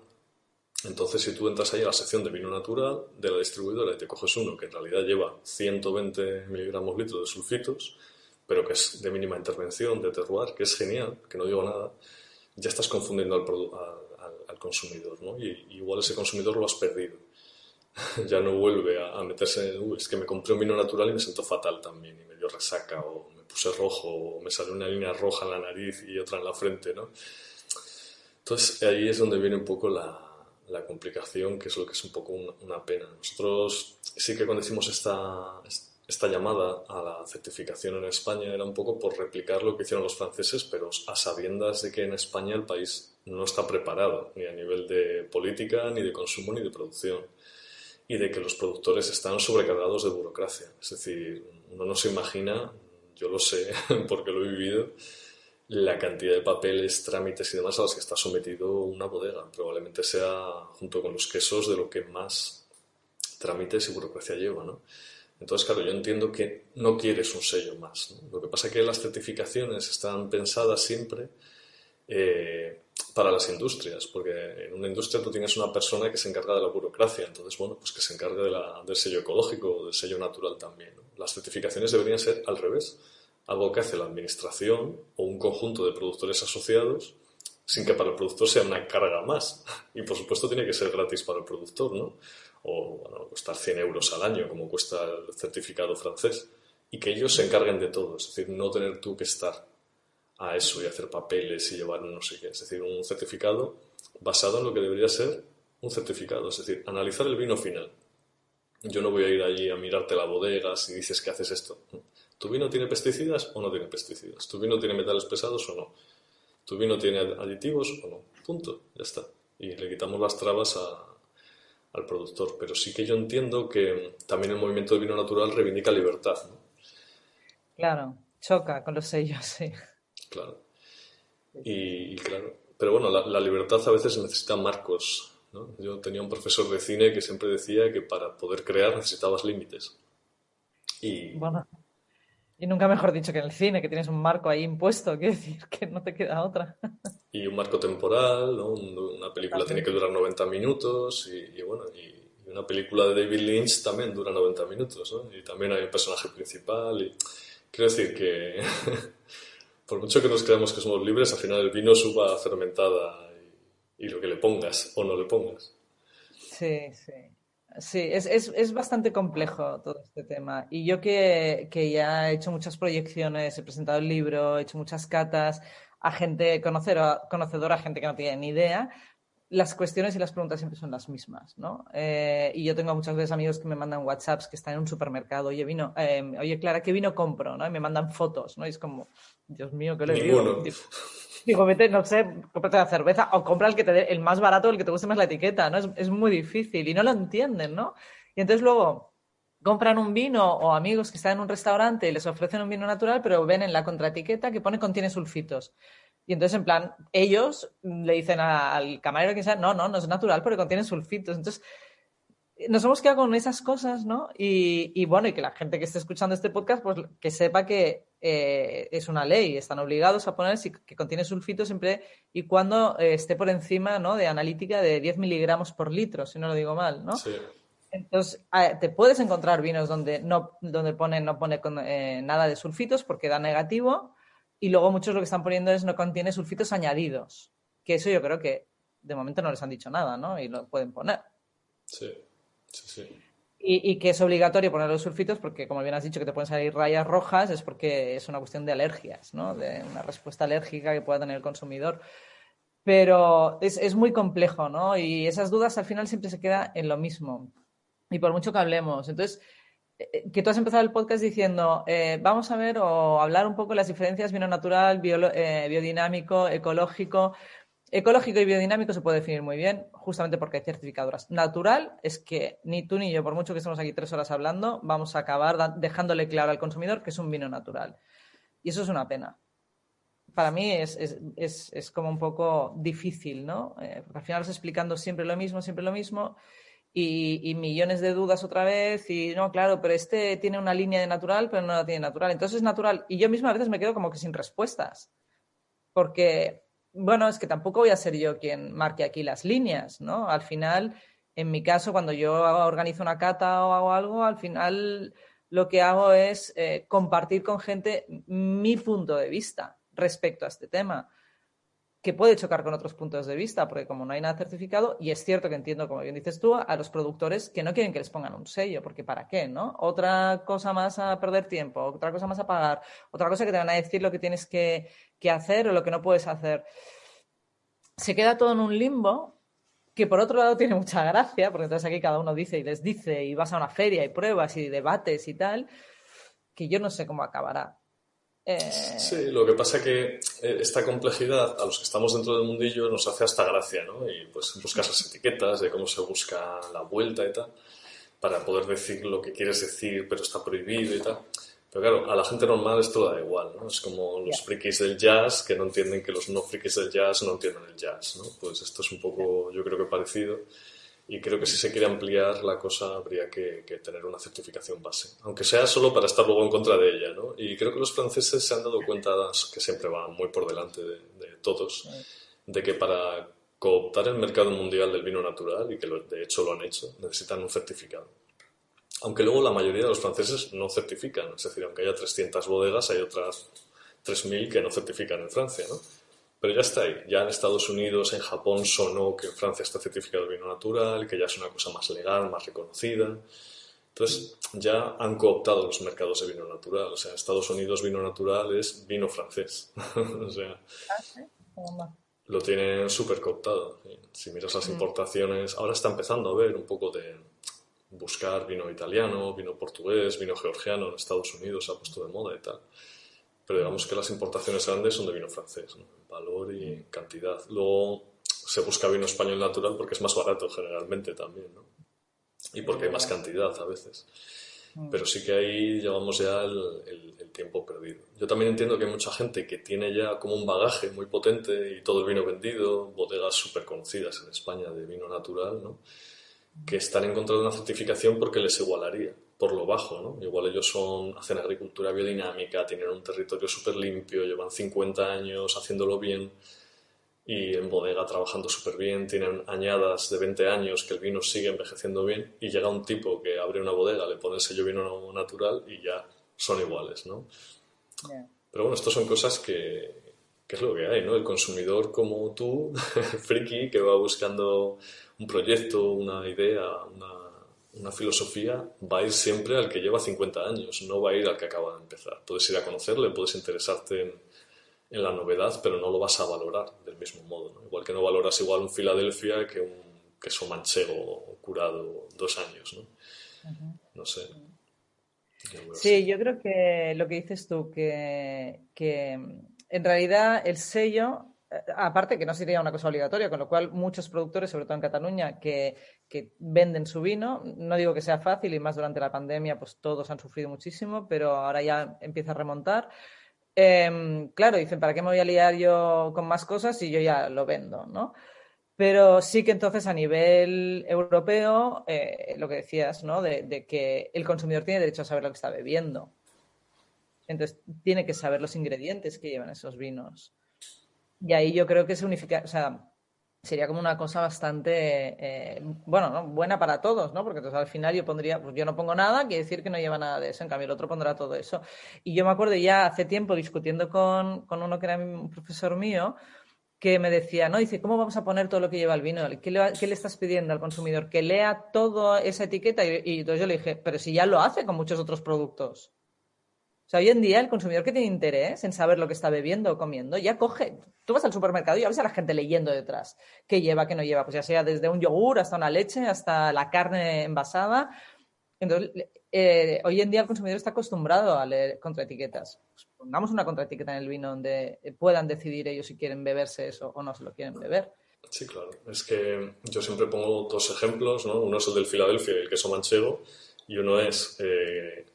Entonces, si tú entras ahí a la sección de vino natural de la distribuidora y te coges uno que en realidad lleva 120 miligramos litro de sulfitos, pero que es de mínima intervención, de terroir, que es genial, que no digo nada, ya estás confundiendo al consumidor, ¿no? Y igual ese consumidor lo has perdido. Ya no vuelve a meterse en, es que me compré un vino natural y me siento fatal también, y me dio resaca, o me puse rojo, o me salió una línea roja en la nariz y otra en la frente, ¿no? Entonces ahí es donde viene un poco la complicación, que es lo que es un poco una pena. Nosotros sí que cuando hicimos esta llamada a la certificación en España era un poco por replicar lo que hicieron los franceses, pero a sabiendas de que en España el país no está preparado, ni a nivel de política, ni de consumo, ni de producción, y de que los productores están sobrecargados de burocracia. Es decir, uno no se imagina, yo lo sé porque lo he vivido, la cantidad de papeles, trámites y demás a los que está sometido una bodega. Probablemente sea, junto con los quesos, de lo que más trámites y burocracia lleva, ¿no? Entonces, claro, yo entiendo que no quieres un sello más, ¿no? Lo que pasa es que las certificaciones están pensadas siempre para las industrias, porque en una industria tú tienes una persona que se encarga de la burocracia, entonces, bueno, pues que se encargue del sello ecológico o del sello natural también, ¿no? Las certificaciones deberían ser al revés, algo que hace la administración o un conjunto de productores asociados sin que para el productor sea una carga más. Y por supuesto tiene que ser gratis para el productor, ¿no? O bueno, costar 100 euros al año, como cuesta el certificado francés. Y que ellos se encarguen de todo, es decir, no tener tú que estar a eso y hacer papeles y llevar no sé qué. Es decir, un certificado basado en lo que debería ser un certificado, es decir, analizar el vino final. Yo no voy a ir allí a mirarte la bodega si dices que haces esto. ¿Tu vino tiene pesticidas o no tiene pesticidas? ¿Tu vino tiene metales pesados o no? ¿Tu vino tiene aditivos o no? Punto, ya está. Y le quitamos las trabas al productor. Pero sí que yo entiendo que también el movimiento del vino natural reivindica libertad, ¿no? Claro, choca con los sellos, sí. Claro. Y claro. Pero bueno, la libertad a veces necesita marcos, ¿no? Yo tenía un profesor de cine que siempre decía que para poder crear necesitabas límites. Y, Bueno, y nunca mejor dicho que en el cine, que tienes un marco ahí impuesto, quiero decir que no te queda otra. y un marco temporal, ¿no? Una película tiene que Totalmente. durar 90 minutos y bueno, y una película de David Lynch también dura 90 minutos, ¿no? Y también hay un personaje principal y quiero decir que por mucho que nos creamos que somos libres, al final el vino es uva fermentada y lo que le pongas o no le pongas. Sí, sí. Sí, es bastante complejo todo este tema. Y yo que ya he hecho muchas proyecciones, he presentado el libro, he hecho muchas catas a gente conocedora, a gente que no tiene ni idea, las cuestiones y las preguntas siempre son las mismas, ¿no? Y yo tengo muchas veces amigos que me mandan WhatsApps que están en un supermercado, oye Clara, ¿qué vino compro? ¿No? Y me mandan fotos, ¿no? Y es como, Dios mío, ¿qué les digo? Ninguno. Digo, vete, no sé, cómprate la cerveza o compra el que te dé el más barato, el que te guste más la etiqueta, ¿no? Es muy difícil y no lo entienden, ¿no? Y entonces luego compran un vino o amigos que están en un restaurante y les ofrecen un vino natural, pero ven en la contraetiqueta que pone contiene sulfitos. Y entonces, en plan, ellos le dicen al camarero que sea, no, no, no es natural porque contiene sulfitos. Entonces, nos hemos quedado con esas cosas, ¿no? Y bueno, y que la gente que esté escuchando este podcast, pues que sepa que es una ley, están obligados a poner que contiene sulfito siempre y cuando esté por encima, ¿no? De analítica de 10 miligramos por litro, si no lo digo mal, ¿no? Sí, Entonces, te puedes encontrar vinos donde no pone nada de sulfitos porque da negativo y luego muchos lo que están poniendo es no contiene sulfitos añadidos, que eso yo creo que de momento no les han dicho nada, ¿no? Y lo pueden poner. sí, sí, sí. Y que es obligatorio poner los sulfitos porque, como bien has dicho, que te pueden salir rayas rojas, es porque es una cuestión de alergias, ¿no? De una respuesta alérgica que pueda tener el consumidor. Pero es muy complejo, ¿no? Y esas dudas al final siempre se queda en lo mismo. Y por mucho que hablemos. Entonces, que tú has empezado el podcast diciendo, vamos a ver o hablar un poco de las diferencias vino natural, biodinámico, ecológico. Ecológico y biodinámico se puede definir muy bien, justamente porque hay certificadoras. Natural es que ni tú ni yo, por mucho que estemos aquí 3 horas hablando, vamos a acabar dejándole claro al consumidor que es un vino natural. Y eso es una pena. Para mí es como un poco difícil, ¿no? Porque al final vas explicando siempre lo mismo, y millones de dudas otra vez y no, claro, pero este tiene una línea de natural, pero no la tiene natural. Entonces es natural. Y yo misma a veces me quedo como que sin respuestas. Porque, bueno, es que tampoco voy a ser yo quien marque aquí las líneas, ¿no? Al final, en mi caso, cuando yo organizo una cata o hago algo, al final lo que hago es compartir con gente mi punto de vista respecto a este tema, que puede chocar con otros puntos de vista, porque como no hay nada certificado, y es cierto que entiendo, como bien dices tú, a los productores que no quieren que les pongan un sello, porque ¿para qué, no? Otra cosa más a perder tiempo, otra cosa más a pagar, otra cosa que te van a decir lo que tienes que hacer o lo que no puedes hacer. Se queda todo en un limbo que por otro lado tiene mucha gracia, porque entonces aquí cada uno dice y desdice y vas a una feria y pruebas y debates y tal, que yo no sé cómo acabará. Sí, lo que pasa que esta complejidad a los que estamos dentro del mundillo nos hace hasta gracia, ¿no? Y pues buscas las etiquetas de cómo se busca la vuelta y tal, para poder decir lo que quieres decir, pero está prohibido y tal. Pero claro, a la gente normal esto le da igual, ¿no? Es como los Yeah. frikis del jazz que no entienden que los no frikis del jazz no entienden el jazz, ¿no? Pues esto es un poco, yo creo que parecido. Y creo que si se quiere ampliar la cosa habría que tener una certificación base, aunque sea solo para estar luego en contra de ella, ¿no? Y creo que los franceses se han dado cuenta, que siempre van muy por delante de todos, de que para cooptar el mercado mundial del vino natural, y que de hecho lo han hecho, necesitan un certificado. Aunque luego la mayoría de los franceses no certifican, es decir, aunque haya 300 bodegas, hay otras 3.000 que no certifican en Francia, ¿no? Pero ya está ahí. Ya en Estados Unidos, en Japón sonó que en Francia está certificado el vino natural, que ya es una cosa más legal, más reconocida. Entonces ya han cooptado los mercados de vino natural. O sea, en Estados Unidos vino natural es vino francés. O sea, lo tienen súper cooptado. Si miras las importaciones, ahora está empezando a ver un poco de buscar vino italiano, vino portugués, vino georgiano en Estados Unidos, se ha puesto de moda y tal. Pero digamos que las importaciones grandes son de vino francés, ¿no? Valor y cantidad. Luego se busca vino español natural porque es más barato generalmente también, ¿no? Y porque hay más cantidad a veces. Pero sí que ahí llevamos ya el tiempo perdido. Yo también entiendo que hay mucha gente que tiene ya como un bagaje muy potente y todo el vino vendido, bodegas súper conocidas en España de vino natural, ¿no? Que están en contra de una certificación porque les igualaría por lo bajo, ¿no? Igual ellos hacen agricultura biodinámica, tienen un territorio súper limpio, llevan 50 años haciéndolo bien y en bodega trabajando súper bien, tienen añadas de 20 años que el vino sigue envejeciendo bien y llega un tipo que abre una bodega, le pone el sello vino natural y ya son iguales, ¿no? Yeah. Pero bueno, estas son cosas que es lo que hay, ¿no? El consumidor como tú, friki, que va buscando un proyecto, una idea, una filosofía, va a ir siempre al que lleva 50 años, no va a ir al que acaba de empezar. Puedes ir a conocerle, puedes interesarte en la novedad, pero no lo vas a valorar del mismo modo, ¿no? Igual que no valoras igual un Filadelfia que un queso manchego curado 2 años, ¿no? No sé. Yo veo así. Sí, yo creo que lo que dices tú, que en realidad el sello, aparte que no sería una cosa obligatoria, con lo cual muchos productores, sobre todo en Cataluña, que venden su vino, no digo que sea fácil y más durante la pandemia, pues todos han sufrido muchísimo, pero ahora ya empieza a remontar. Claro, dicen, ¿para qué me voy a liar yo con más cosas si yo ya lo vendo, ¿no? Pero sí que entonces a nivel europeo, lo que decías, ¿no? De que el consumidor tiene derecho a saber lo que está bebiendo. Entonces tiene que saber los ingredientes que llevan esos vinos. Y ahí yo creo que se unifica, o sea, sería como una cosa bastante, bueno, ¿no? Buena para todos, ¿no? Porque entonces al final yo pondría, pues yo no pongo nada, quiere decir que no lleva nada de eso, en cambio el otro pondrá todo eso. Y yo me acuerdo ya hace tiempo discutiendo con uno que era un profesor mío, que me decía, no, dice, ¿cómo vamos a poner todo lo que lleva el vino? ¿Qué le estás pidiendo al consumidor? Que lea toda esa etiqueta. Y entonces yo le dije, pero si ya lo hace con muchos otros productos. O sea, hoy en día el consumidor que tiene interés en saber lo que está bebiendo o comiendo, ya coge, tú vas al supermercado y ya ves a la gente leyendo detrás qué lleva, qué no lleva, pues ya sea desde un yogur hasta una leche, hasta la carne envasada. Entonces, hoy en día el consumidor está acostumbrado a leer contraetiquetas. Pues pongamos una contraetiqueta en el vino donde puedan decidir ellos si quieren beberse eso o no se lo quieren beber. Sí, claro. Es que yo siempre pongo dos ejemplos, ¿no? Uno es el del Filadelfia, el queso manchego, y uno es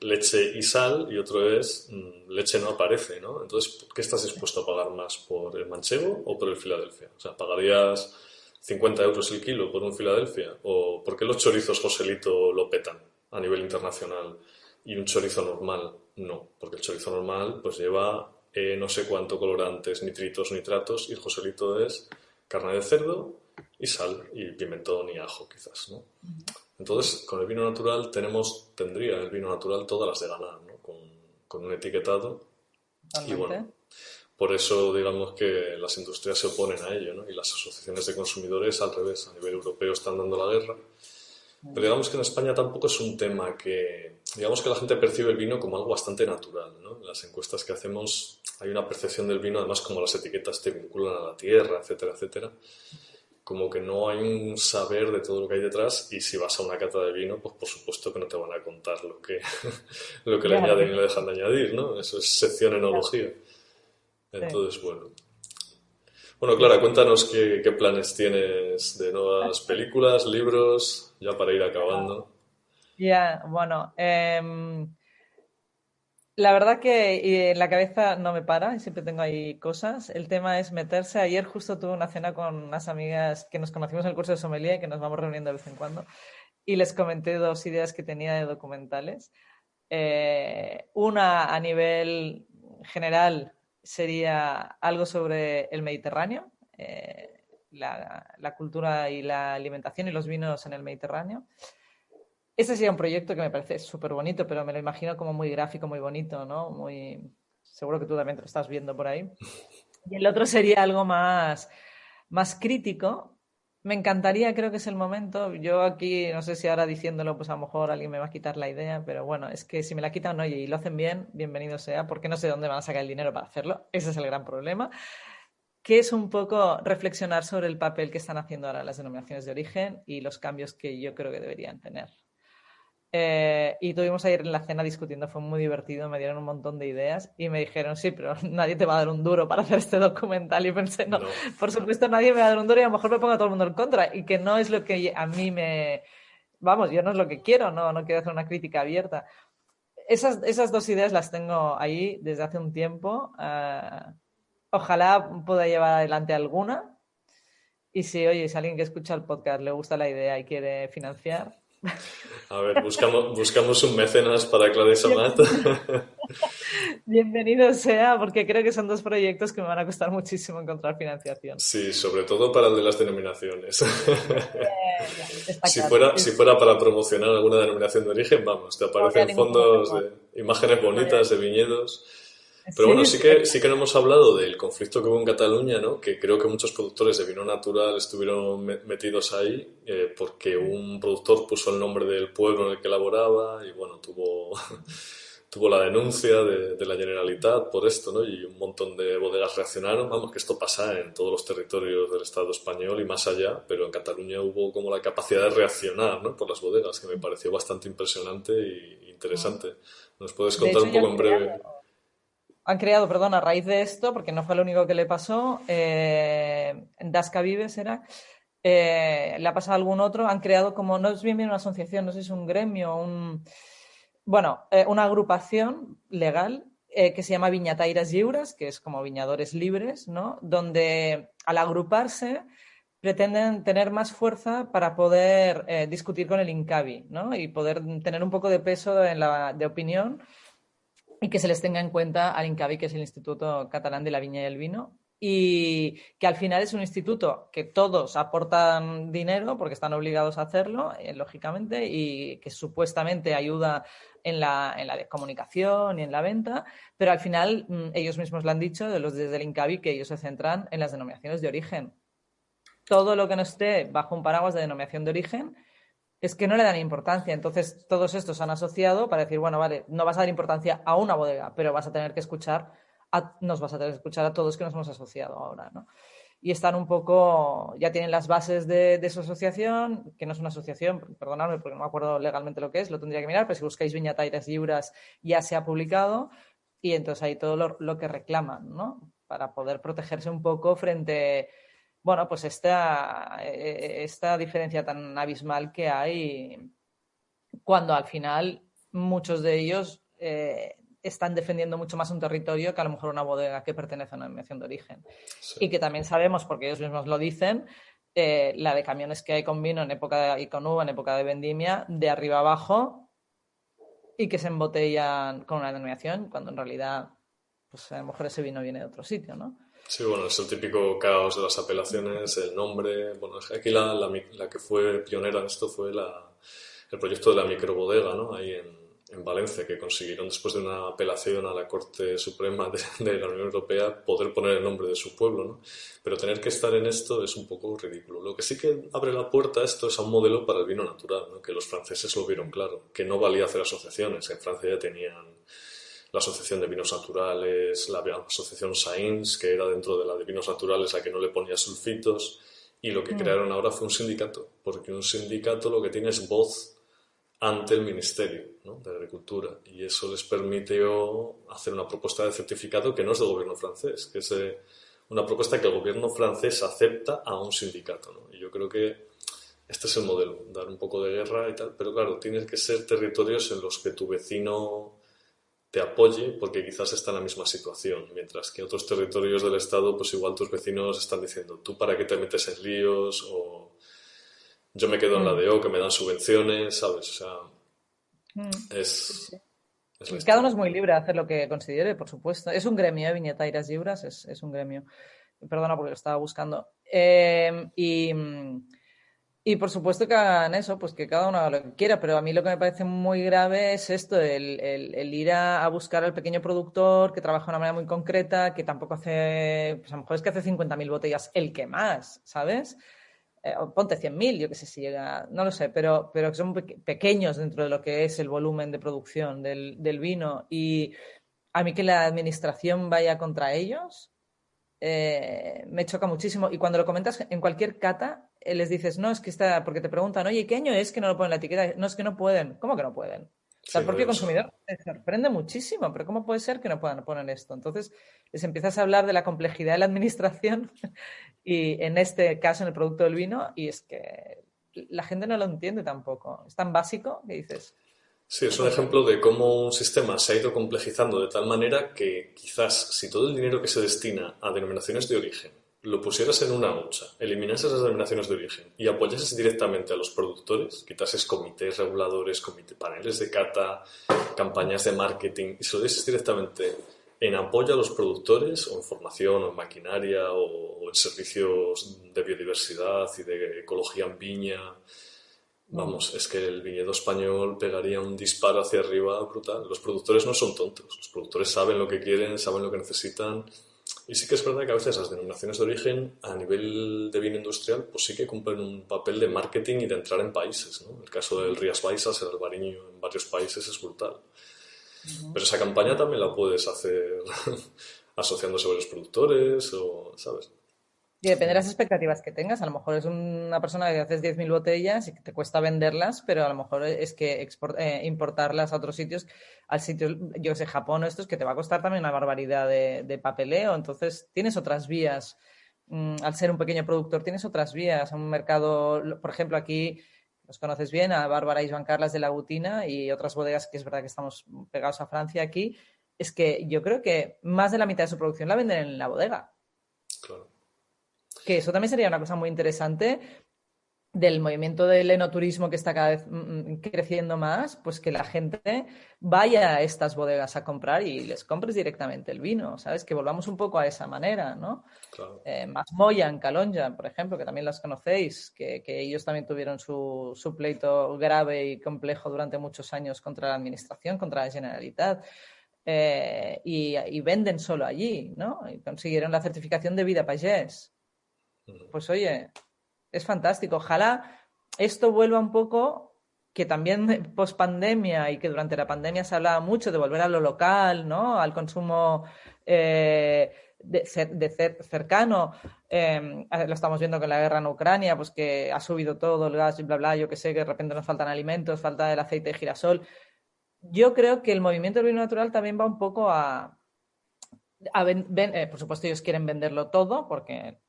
leche y sal, y otro es leche no aparece, ¿no? Entonces, ¿qué estás dispuesto a pagar más? ¿Por el manchego o por el Filadelfia? O sea, ¿pagarías 50 euros el kilo por un Filadelfia? ¿O por qué los chorizos Joselito lo petan a nivel internacional y un chorizo normal no? Porque el chorizo normal pues lleva no sé cuánto colorantes, nitritos, nitratos, y el Joselito es carne de cerdo y sal y pimentón y ajo quizás, ¿no? Entonces, con el vino natural tendría el vino natural todas las de ganar, ¿no? Con un etiquetado. Y bueno, Totalmente. por eso digamos que las industrias se oponen a ello, ¿no? Y las asociaciones de consumidores al revés, a nivel europeo están dando la guerra. Pero digamos que en España tampoco es un tema que... Digamos que la gente percibe el vino como algo bastante natural, ¿no? En las encuestas que hacemos hay una percepción del vino, además como las etiquetas te vinculan a la tierra, etcétera, etcétera. Como que no hay un saber de todo lo que hay detrás, y si vas a una cata de vino, pues por supuesto que no te van a contar lo que le Claro, añaden y le dejan de añadir, ¿no? Eso es sección claro. enología. Sí, Entonces, bueno. Bueno, sí, Clara, sí. cuéntanos qué planes tienes de nuevas películas, libros, ya para ir acabando. Ya, bueno, la verdad que en la cabeza no me para y siempre tengo ahí cosas. El tema es meterse. Ayer justo tuve una cena con unas amigas que nos conocimos en el curso de sommelier y que nos vamos reuniendo de vez en cuando. Y les comenté dos ideas que tenía de documentales. Una a nivel general sería algo sobre el Mediterráneo, la cultura y la alimentación y los vinos en el Mediterráneo. Ese sería un proyecto que me parece súper bonito, pero me lo imagino como muy gráfico, muy bonito, ¿no? Muy... Seguro que tú también te lo estás viendo por ahí. Y el otro sería algo más crítico. Me encantaría, creo que es el momento. Yo aquí, no sé si ahora diciéndolo, pues a lo mejor alguien me va a quitar la idea, pero bueno, es que si me la quitan, oye, y lo hacen bien, bienvenido sea, porque no sé dónde van a sacar el dinero para hacerlo. Ese es el gran problema. Que es un poco reflexionar sobre el papel que están haciendo ahora las denominaciones de origen y los cambios que yo creo que deberían tener. Y tuvimos ayer en la cena discutiendo, fue muy divertido, me dieron un montón de ideas y me dijeron, sí, pero nadie te va a dar un duro para hacer este documental. Y pensé, no, No. por supuesto nadie me va a dar un duro y a lo mejor me pongo a todo el mundo en contra y que no es lo que a mí me... Vamos, yo no es lo que quiero, no quiero hacer una crítica abierta. Esas dos ideas las tengo ahí desde hace un tiempo. Ojalá pueda llevar adelante alguna. Y si, oye, si alguien que escucha el podcast le gusta la idea y quiere financiar, A ver, buscamos un mecenas para Clara y Samat. bienvenido sea, porque creo que son dos proyectos que me van a costar muchísimo encontrar financiación. Sí, sobre todo para el de las denominaciones. Ya, está claro. Si fuera para promocionar alguna denominación de origen, vamos, te No habría aparecen ningún fondos problema. de imágenes No habría bonitas de viñedos. Pero bueno, Sí, sí que no hemos hablado del conflicto que hubo en Cataluña, ¿no? Que creo que muchos productores de vino natural estuvieron metidos ahí, porque un productor puso el nombre del pueblo en el que elaboraba y bueno, tuvo la denuncia de la Generalitat por esto, ¿no? Y un montón de bodegas reaccionaron. Vamos, que esto pasa en todos los territorios del Estado español y más allá, pero en Cataluña hubo como la capacidad de reaccionar, ¿no? Por las bodegas, que me pareció bastante impresionante e interesante. ¿Nos puedes de contar hecho un ya poco en breve? han creado, perdón, a raíz de esto, porque no fue lo único que le pasó, Dasca Vives era, le ha pasado a algún otro, han creado como, no es bien una asociación, no sé si es un gremio, bueno, una agrupación legal que se llama Viñatairas Lliures, que es como viñadores libres, ¿no? Donde al agruparse pretenden tener más fuerza para poder discutir con el INCABI, ¿no? Y poder tener un poco de peso de opinión y que se les tenga en cuenta al INCABI, que es el Instituto Catalán de la Viña y el Vino, y que al final es un instituto que todos aportan dinero porque están obligados a hacerlo, lógicamente, y que supuestamente ayuda en la comunicación y en la venta, pero al final ellos mismos lo han dicho, de los desde el INCABI, que ellos se centran en las denominaciones de origen. Todo lo que no esté bajo un paraguas de denominación de origen es que no le dan importancia. Entonces, todos estos han asociado para decir, bueno, vale, no vas a dar importancia a una bodega, pero vas a tener que escuchar nos vas a tener que escuchar a todos que nos hemos asociado ahora, ¿no? Y están un poco, ya tienen las bases de su asociación, que no es una asociación, perdonadme porque no me acuerdo legalmente lo que es, lo tendría que mirar, pero si buscáis Viñataires Lliures ya se ha publicado y entonces hay todo lo que reclaman, ¿no? Para poder protegerse un poco frente, bueno, pues esta diferencia tan abismal que hay cuando al final muchos de ellos están defendiendo mucho más un territorio que a lo mejor una bodega que pertenece a una denominación de origen. Sí. Y que también sabemos, porque ellos mismos lo dicen, la de camiones que hay con vino y con uva en época de vendimia, de arriba abajo, y que se embotellan con una denominación, cuando en realidad, pues a lo mejor ese vino viene de otro sitio, ¿no? Sí, bueno, es el típico caos de las apelaciones, el nombre. Bueno, es que aquí la que fue pionera en esto fue el proyecto de la microbodega, ¿no? Ahí en Valencia, que consiguieron después de una apelación a la Corte Suprema de la Unión Europea poder poner el nombre de su pueblo, ¿no? Pero tener que estar en esto es un poco ridículo. Lo que sí que abre la puerta a esto es a un modelo para el vino natural, ¿no? Que los franceses lo vieron claro, que no valía hacer asociaciones. En Francia ya tenían la Asociación de Vinos Naturales, la Asociación Sainz, que era dentro de la de vinos naturales la que no le ponía sulfitos, y lo que crearon ahora fue un sindicato, porque un sindicato lo que tiene es voz ante el Ministerio, ¿no?, de Agricultura, y eso les permitió hacer una propuesta de certificado que no es del gobierno francés, que es una propuesta que el gobierno francés acepta a un sindicato, ¿no? Y yo creo que este es el modelo, dar un poco de guerra y tal, pero claro, tienes que ser territorios en los que tu vecino te apoye porque quizás está en la misma situación, mientras que otros territorios del Estado, pues igual tus vecinos están diciendo, ¿tú para qué te metes en líos? O yo me quedo en la Mm, DO que me dan subvenciones, ¿sabes? O sea, sí, sí. es la Y cada uno historia. es muy libre de hacer lo que considere, por supuesto. Es un gremio, Viñetairas Lliures, es un gremio. Perdona porque lo estaba buscando. Y por supuesto que hagan eso, pues que cada uno haga lo que quiera, pero a mí lo que me parece muy grave es esto, el ir a buscar al pequeño productor que trabaja de una manera muy concreta, que tampoco hace, pues a lo mejor es que hace 50.000 botellas, el que más, ¿sabes? O ponte 100.000, yo qué sé si llega, no lo sé, pero que son pequeños dentro de lo que es el volumen de producción del vino. Y a mí que la administración vaya contra ellos me choca muchísimo. Y cuando lo comentas en cualquier cata, les dices, no, es que está, porque te preguntan, oye, ¿qué año es que no lo ponen en la etiqueta? No, es que no pueden. ¿Cómo que no pueden? O sea, Sí, el no, yo propio lo sé. consumidor se sorprende muchísimo, pero ¿cómo puede ser que no puedan poner esto? Entonces, les empiezas a hablar de la complejidad de la administración y en este caso en el producto del vino, y es que la gente no lo entiende tampoco. Es tan básico que dices, Sí, es no un puede ser. ejemplo de cómo un sistema se ha ido complejizando de tal manera que quizás si todo el dinero que se destina a denominaciones de origen lo pusieras en una hucha, eliminases las denominaciones de origen y apoyases directamente a los productores, quitases comités reguladores, paneles de cata, campañas de marketing y se lo dieses directamente en apoyo a los productores o en formación o en maquinaria o en servicios de biodiversidad y de ecología en viña. Mm. Vamos, es que el viñedo español pegaría un disparo hacia arriba brutal. Los productores no son tontos. Los productores saben lo que quieren, saben lo que necesitan. Y sí que es verdad que a veces las denominaciones de origen a nivel de vino industrial pues sí que cumplen un papel de marketing y de entrar en países, ¿no? El caso del Rías Baixas, el albariño en varios países es brutal. Ujú. Pero esa campaña también la puedes hacer asociándose a varios productores o, ¿sabes? Y depende de las expectativas que tengas. A lo mejor es una persona que haces 10.000 botellas y que te cuesta venderlas, pero a lo mejor es que importarlas a otros sitios, al sitio, yo sé, Japón o estos, que te va a costar también una barbaridad de papeleo. Entonces, tienes otras vías. Al ser un pequeño productor, tienes otras vías. Un mercado, por ejemplo, aquí los conoces bien, a Bárbara y Joan Carles de la Butina y otras bodegas que es verdad que estamos pegados a Francia aquí. Es que yo creo que más de la mitad de su producción la venden en la bodega, Claro. que eso también sería una cosa muy interesante del movimiento del enoturismo que está cada vez creciendo más, pues que la gente vaya a estas bodegas a comprar y les compres directamente el vino, ¿sabes? Que volvamos un poco a esa manera, ¿no? Claro. Masmoya en Calonja, por ejemplo, que también las conocéis, que ellos también tuvieron su pleito grave y complejo durante muchos años contra la administración, contra la Generalitat. Y venden solo allí, ¿no? Y consiguieron la certificación de Vida Pagés. Pues oye, es fantástico. Ojalá esto vuelva un poco, que también post pandemia y que durante la pandemia se hablaba mucho de volver a lo local, ¿no? Al consumo cercano. Lo estamos viendo con la guerra en Ucrania, pues que ha subido todo el gas y bla, bla. Yo que sé, que de repente nos faltan alimentos, falta el aceite de girasol. Yo creo que el movimiento del vino natural también va un poco por supuesto, ellos quieren venderlo todo porque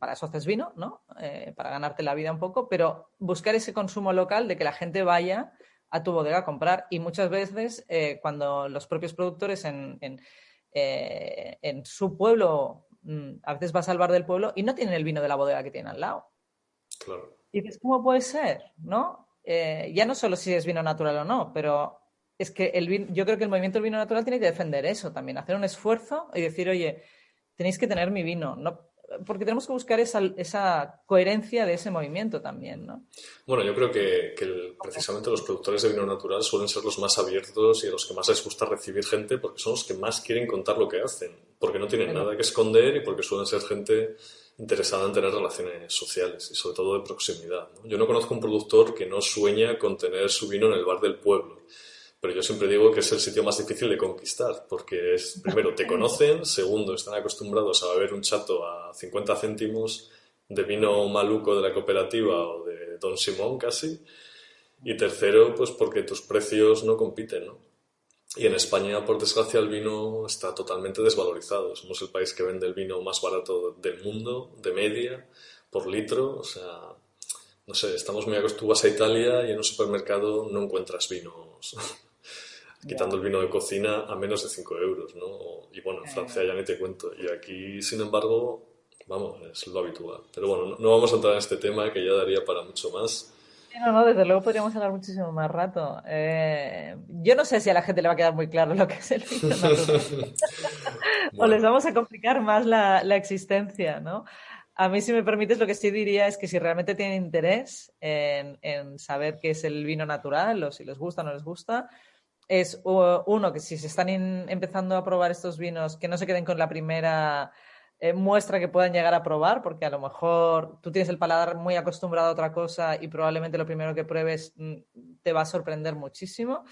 para eso haces vino, ¿no? Para ganarte la vida un poco, pero buscar ese consumo local de que la gente vaya a tu bodega a comprar. Y muchas veces, cuando los propios productores en su pueblo, a veces vas al bar del pueblo y no tienen el vino de la bodega que tienen al lado. Claro. Y dices, ¿cómo puede ser? ¿No? Ya no solo si es vino natural o no, pero es que yo creo que el movimiento del vino natural tiene que defender eso también, hacer un esfuerzo y decir, oye, tenéis que tener mi vino, ¿no? Porque tenemos que buscar esa coherencia de ese movimiento también, ¿no? Bueno, yo creo que precisamente los productores de vino natural suelen ser los más abiertos y a los que más les gusta recibir gente porque son los que más quieren contar lo que hacen, porque no tienen nada que esconder y porque suelen ser gente interesada en tener relaciones sociales y sobre todo de proximidad, ¿no? Yo no conozco un productor que no sueña con tener su vino en el bar del pueblo, pero yo siempre digo que es el sitio más difícil de conquistar, porque es, primero, te conocen, segundo, están acostumbrados a beber un chato a 50 céntimos de vino maluco de la cooperativa o de Don Simón casi, y tercero, pues porque tus precios no compiten, ¿no? Y en España, por desgracia, el vino está totalmente desvalorizado. Somos el país que vende el vino más barato del mundo, de media, por litro. O sea, no sé, estamos muy acostumbrados a Italia y en un supermercado no encuentras vinos, quitando Ya. el vino de cocina, a menos de 5 euros, ¿no? Y bueno, en Francia ya ni te cuento. Y aquí, sin embargo, vamos, es lo habitual. Pero bueno, no vamos a entrar en este tema que ya daría para mucho más. Sí, no, no, desde luego podríamos hablar muchísimo más rato. Yo no sé si a la gente le va a quedar muy claro lo que es el vino natural. O les Bueno, vamos a complicar más la existencia, ¿no? A mí, si me permites, lo que sí diría es que si realmente tienen interés en saber qué es el vino natural o si les gusta o no les gusta, es uno, que si se están empezando a probar estos vinos, que no se queden con la primera muestra que puedan llegar a probar, porque a lo mejor tú tienes el paladar muy acostumbrado a otra cosa y probablemente lo primero que pruebes te va a sorprender muchísimo.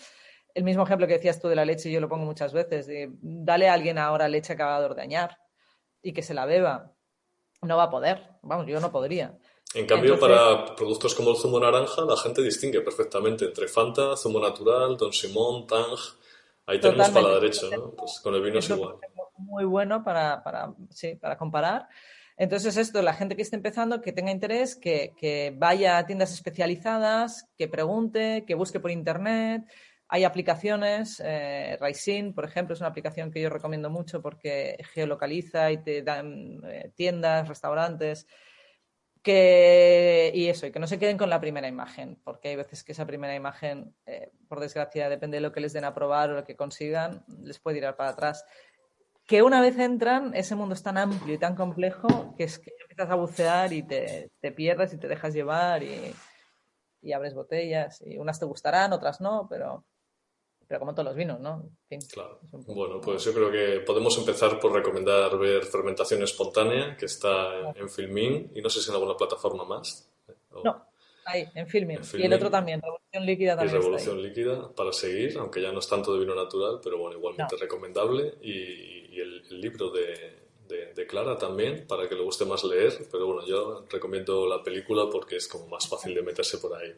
El mismo ejemplo que decías tú de la leche, yo lo pongo muchas veces, dale a alguien ahora leche acabada de ordeñar y que se la beba. No va a poder, vamos, yo no podría. en cambio, Entonces, para productos como el zumo naranja, la gente distingue perfectamente entre Fanta, zumo natural, Don Simón, Tang. Ahí tenemos totalmente. paladar hecho, ¿no? Pues con el vino es Ejemplo, por igual. ejemplo, muy bueno sí, para comparar. Entonces, esto, la gente que esté empezando, que tenga interés, que vaya a tiendas especializadas, que pregunte, que busque por internet. Hay aplicaciones, Raisin, por ejemplo, es una aplicación que yo recomiendo mucho porque geolocaliza y te dan tiendas, restaurantes, y eso, y que no se queden con la primera imagen, porque hay veces que esa primera imagen, por desgracia, depende de lo que les den a probar o lo que consigan, les puede tirar para atrás. Que una vez entran, ese mundo es tan amplio y tan complejo que es que empiezas a bucear y te pierdes y te dejas llevar y abres botellas y unas te gustarán, otras no, pero como todos los vinos, ¿no? En fin, Claro. es un Bueno, poco... pues yo creo que podemos empezar por recomendar ver Fermentación Espontánea, que está en Filmin, y no sé si en alguna plataforma más. O No, ahí, en en filming. Y el otro Filmin también, Revolución Líquida y también está ahí. Revolución Líquida para seguir, aunque ya no es tanto de vino natural, pero bueno, No. igualmente recomendable. Y el libro de Clara también, para que le guste más leer, pero bueno, yo recomiendo la película porque es como más fácil de meterse por ahí.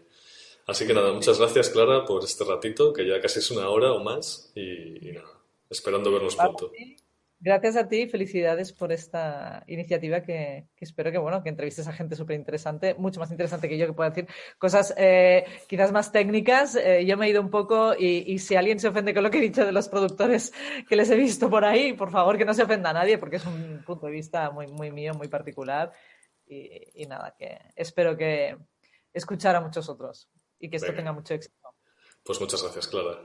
Así que nada, muchas gracias Clara por este ratito, que ya casi es una hora o más, y nada, esperando vernos Vale, pronto. sí. Gracias a ti y felicidades por esta iniciativa que espero que, bueno, que entrevistes a gente súper interesante, mucho más interesante que yo, que pueda decir cosas quizás más técnicas. Yo me he ido un poco y si alguien se ofende con lo que he dicho de los productores que les he visto por ahí, por favor que no se ofenda a nadie porque es un punto de vista muy, muy mío, muy particular y nada, que espero que escuchar a muchos otros y que esto tenga Venga, mucho éxito. pues muchas gracias Clara.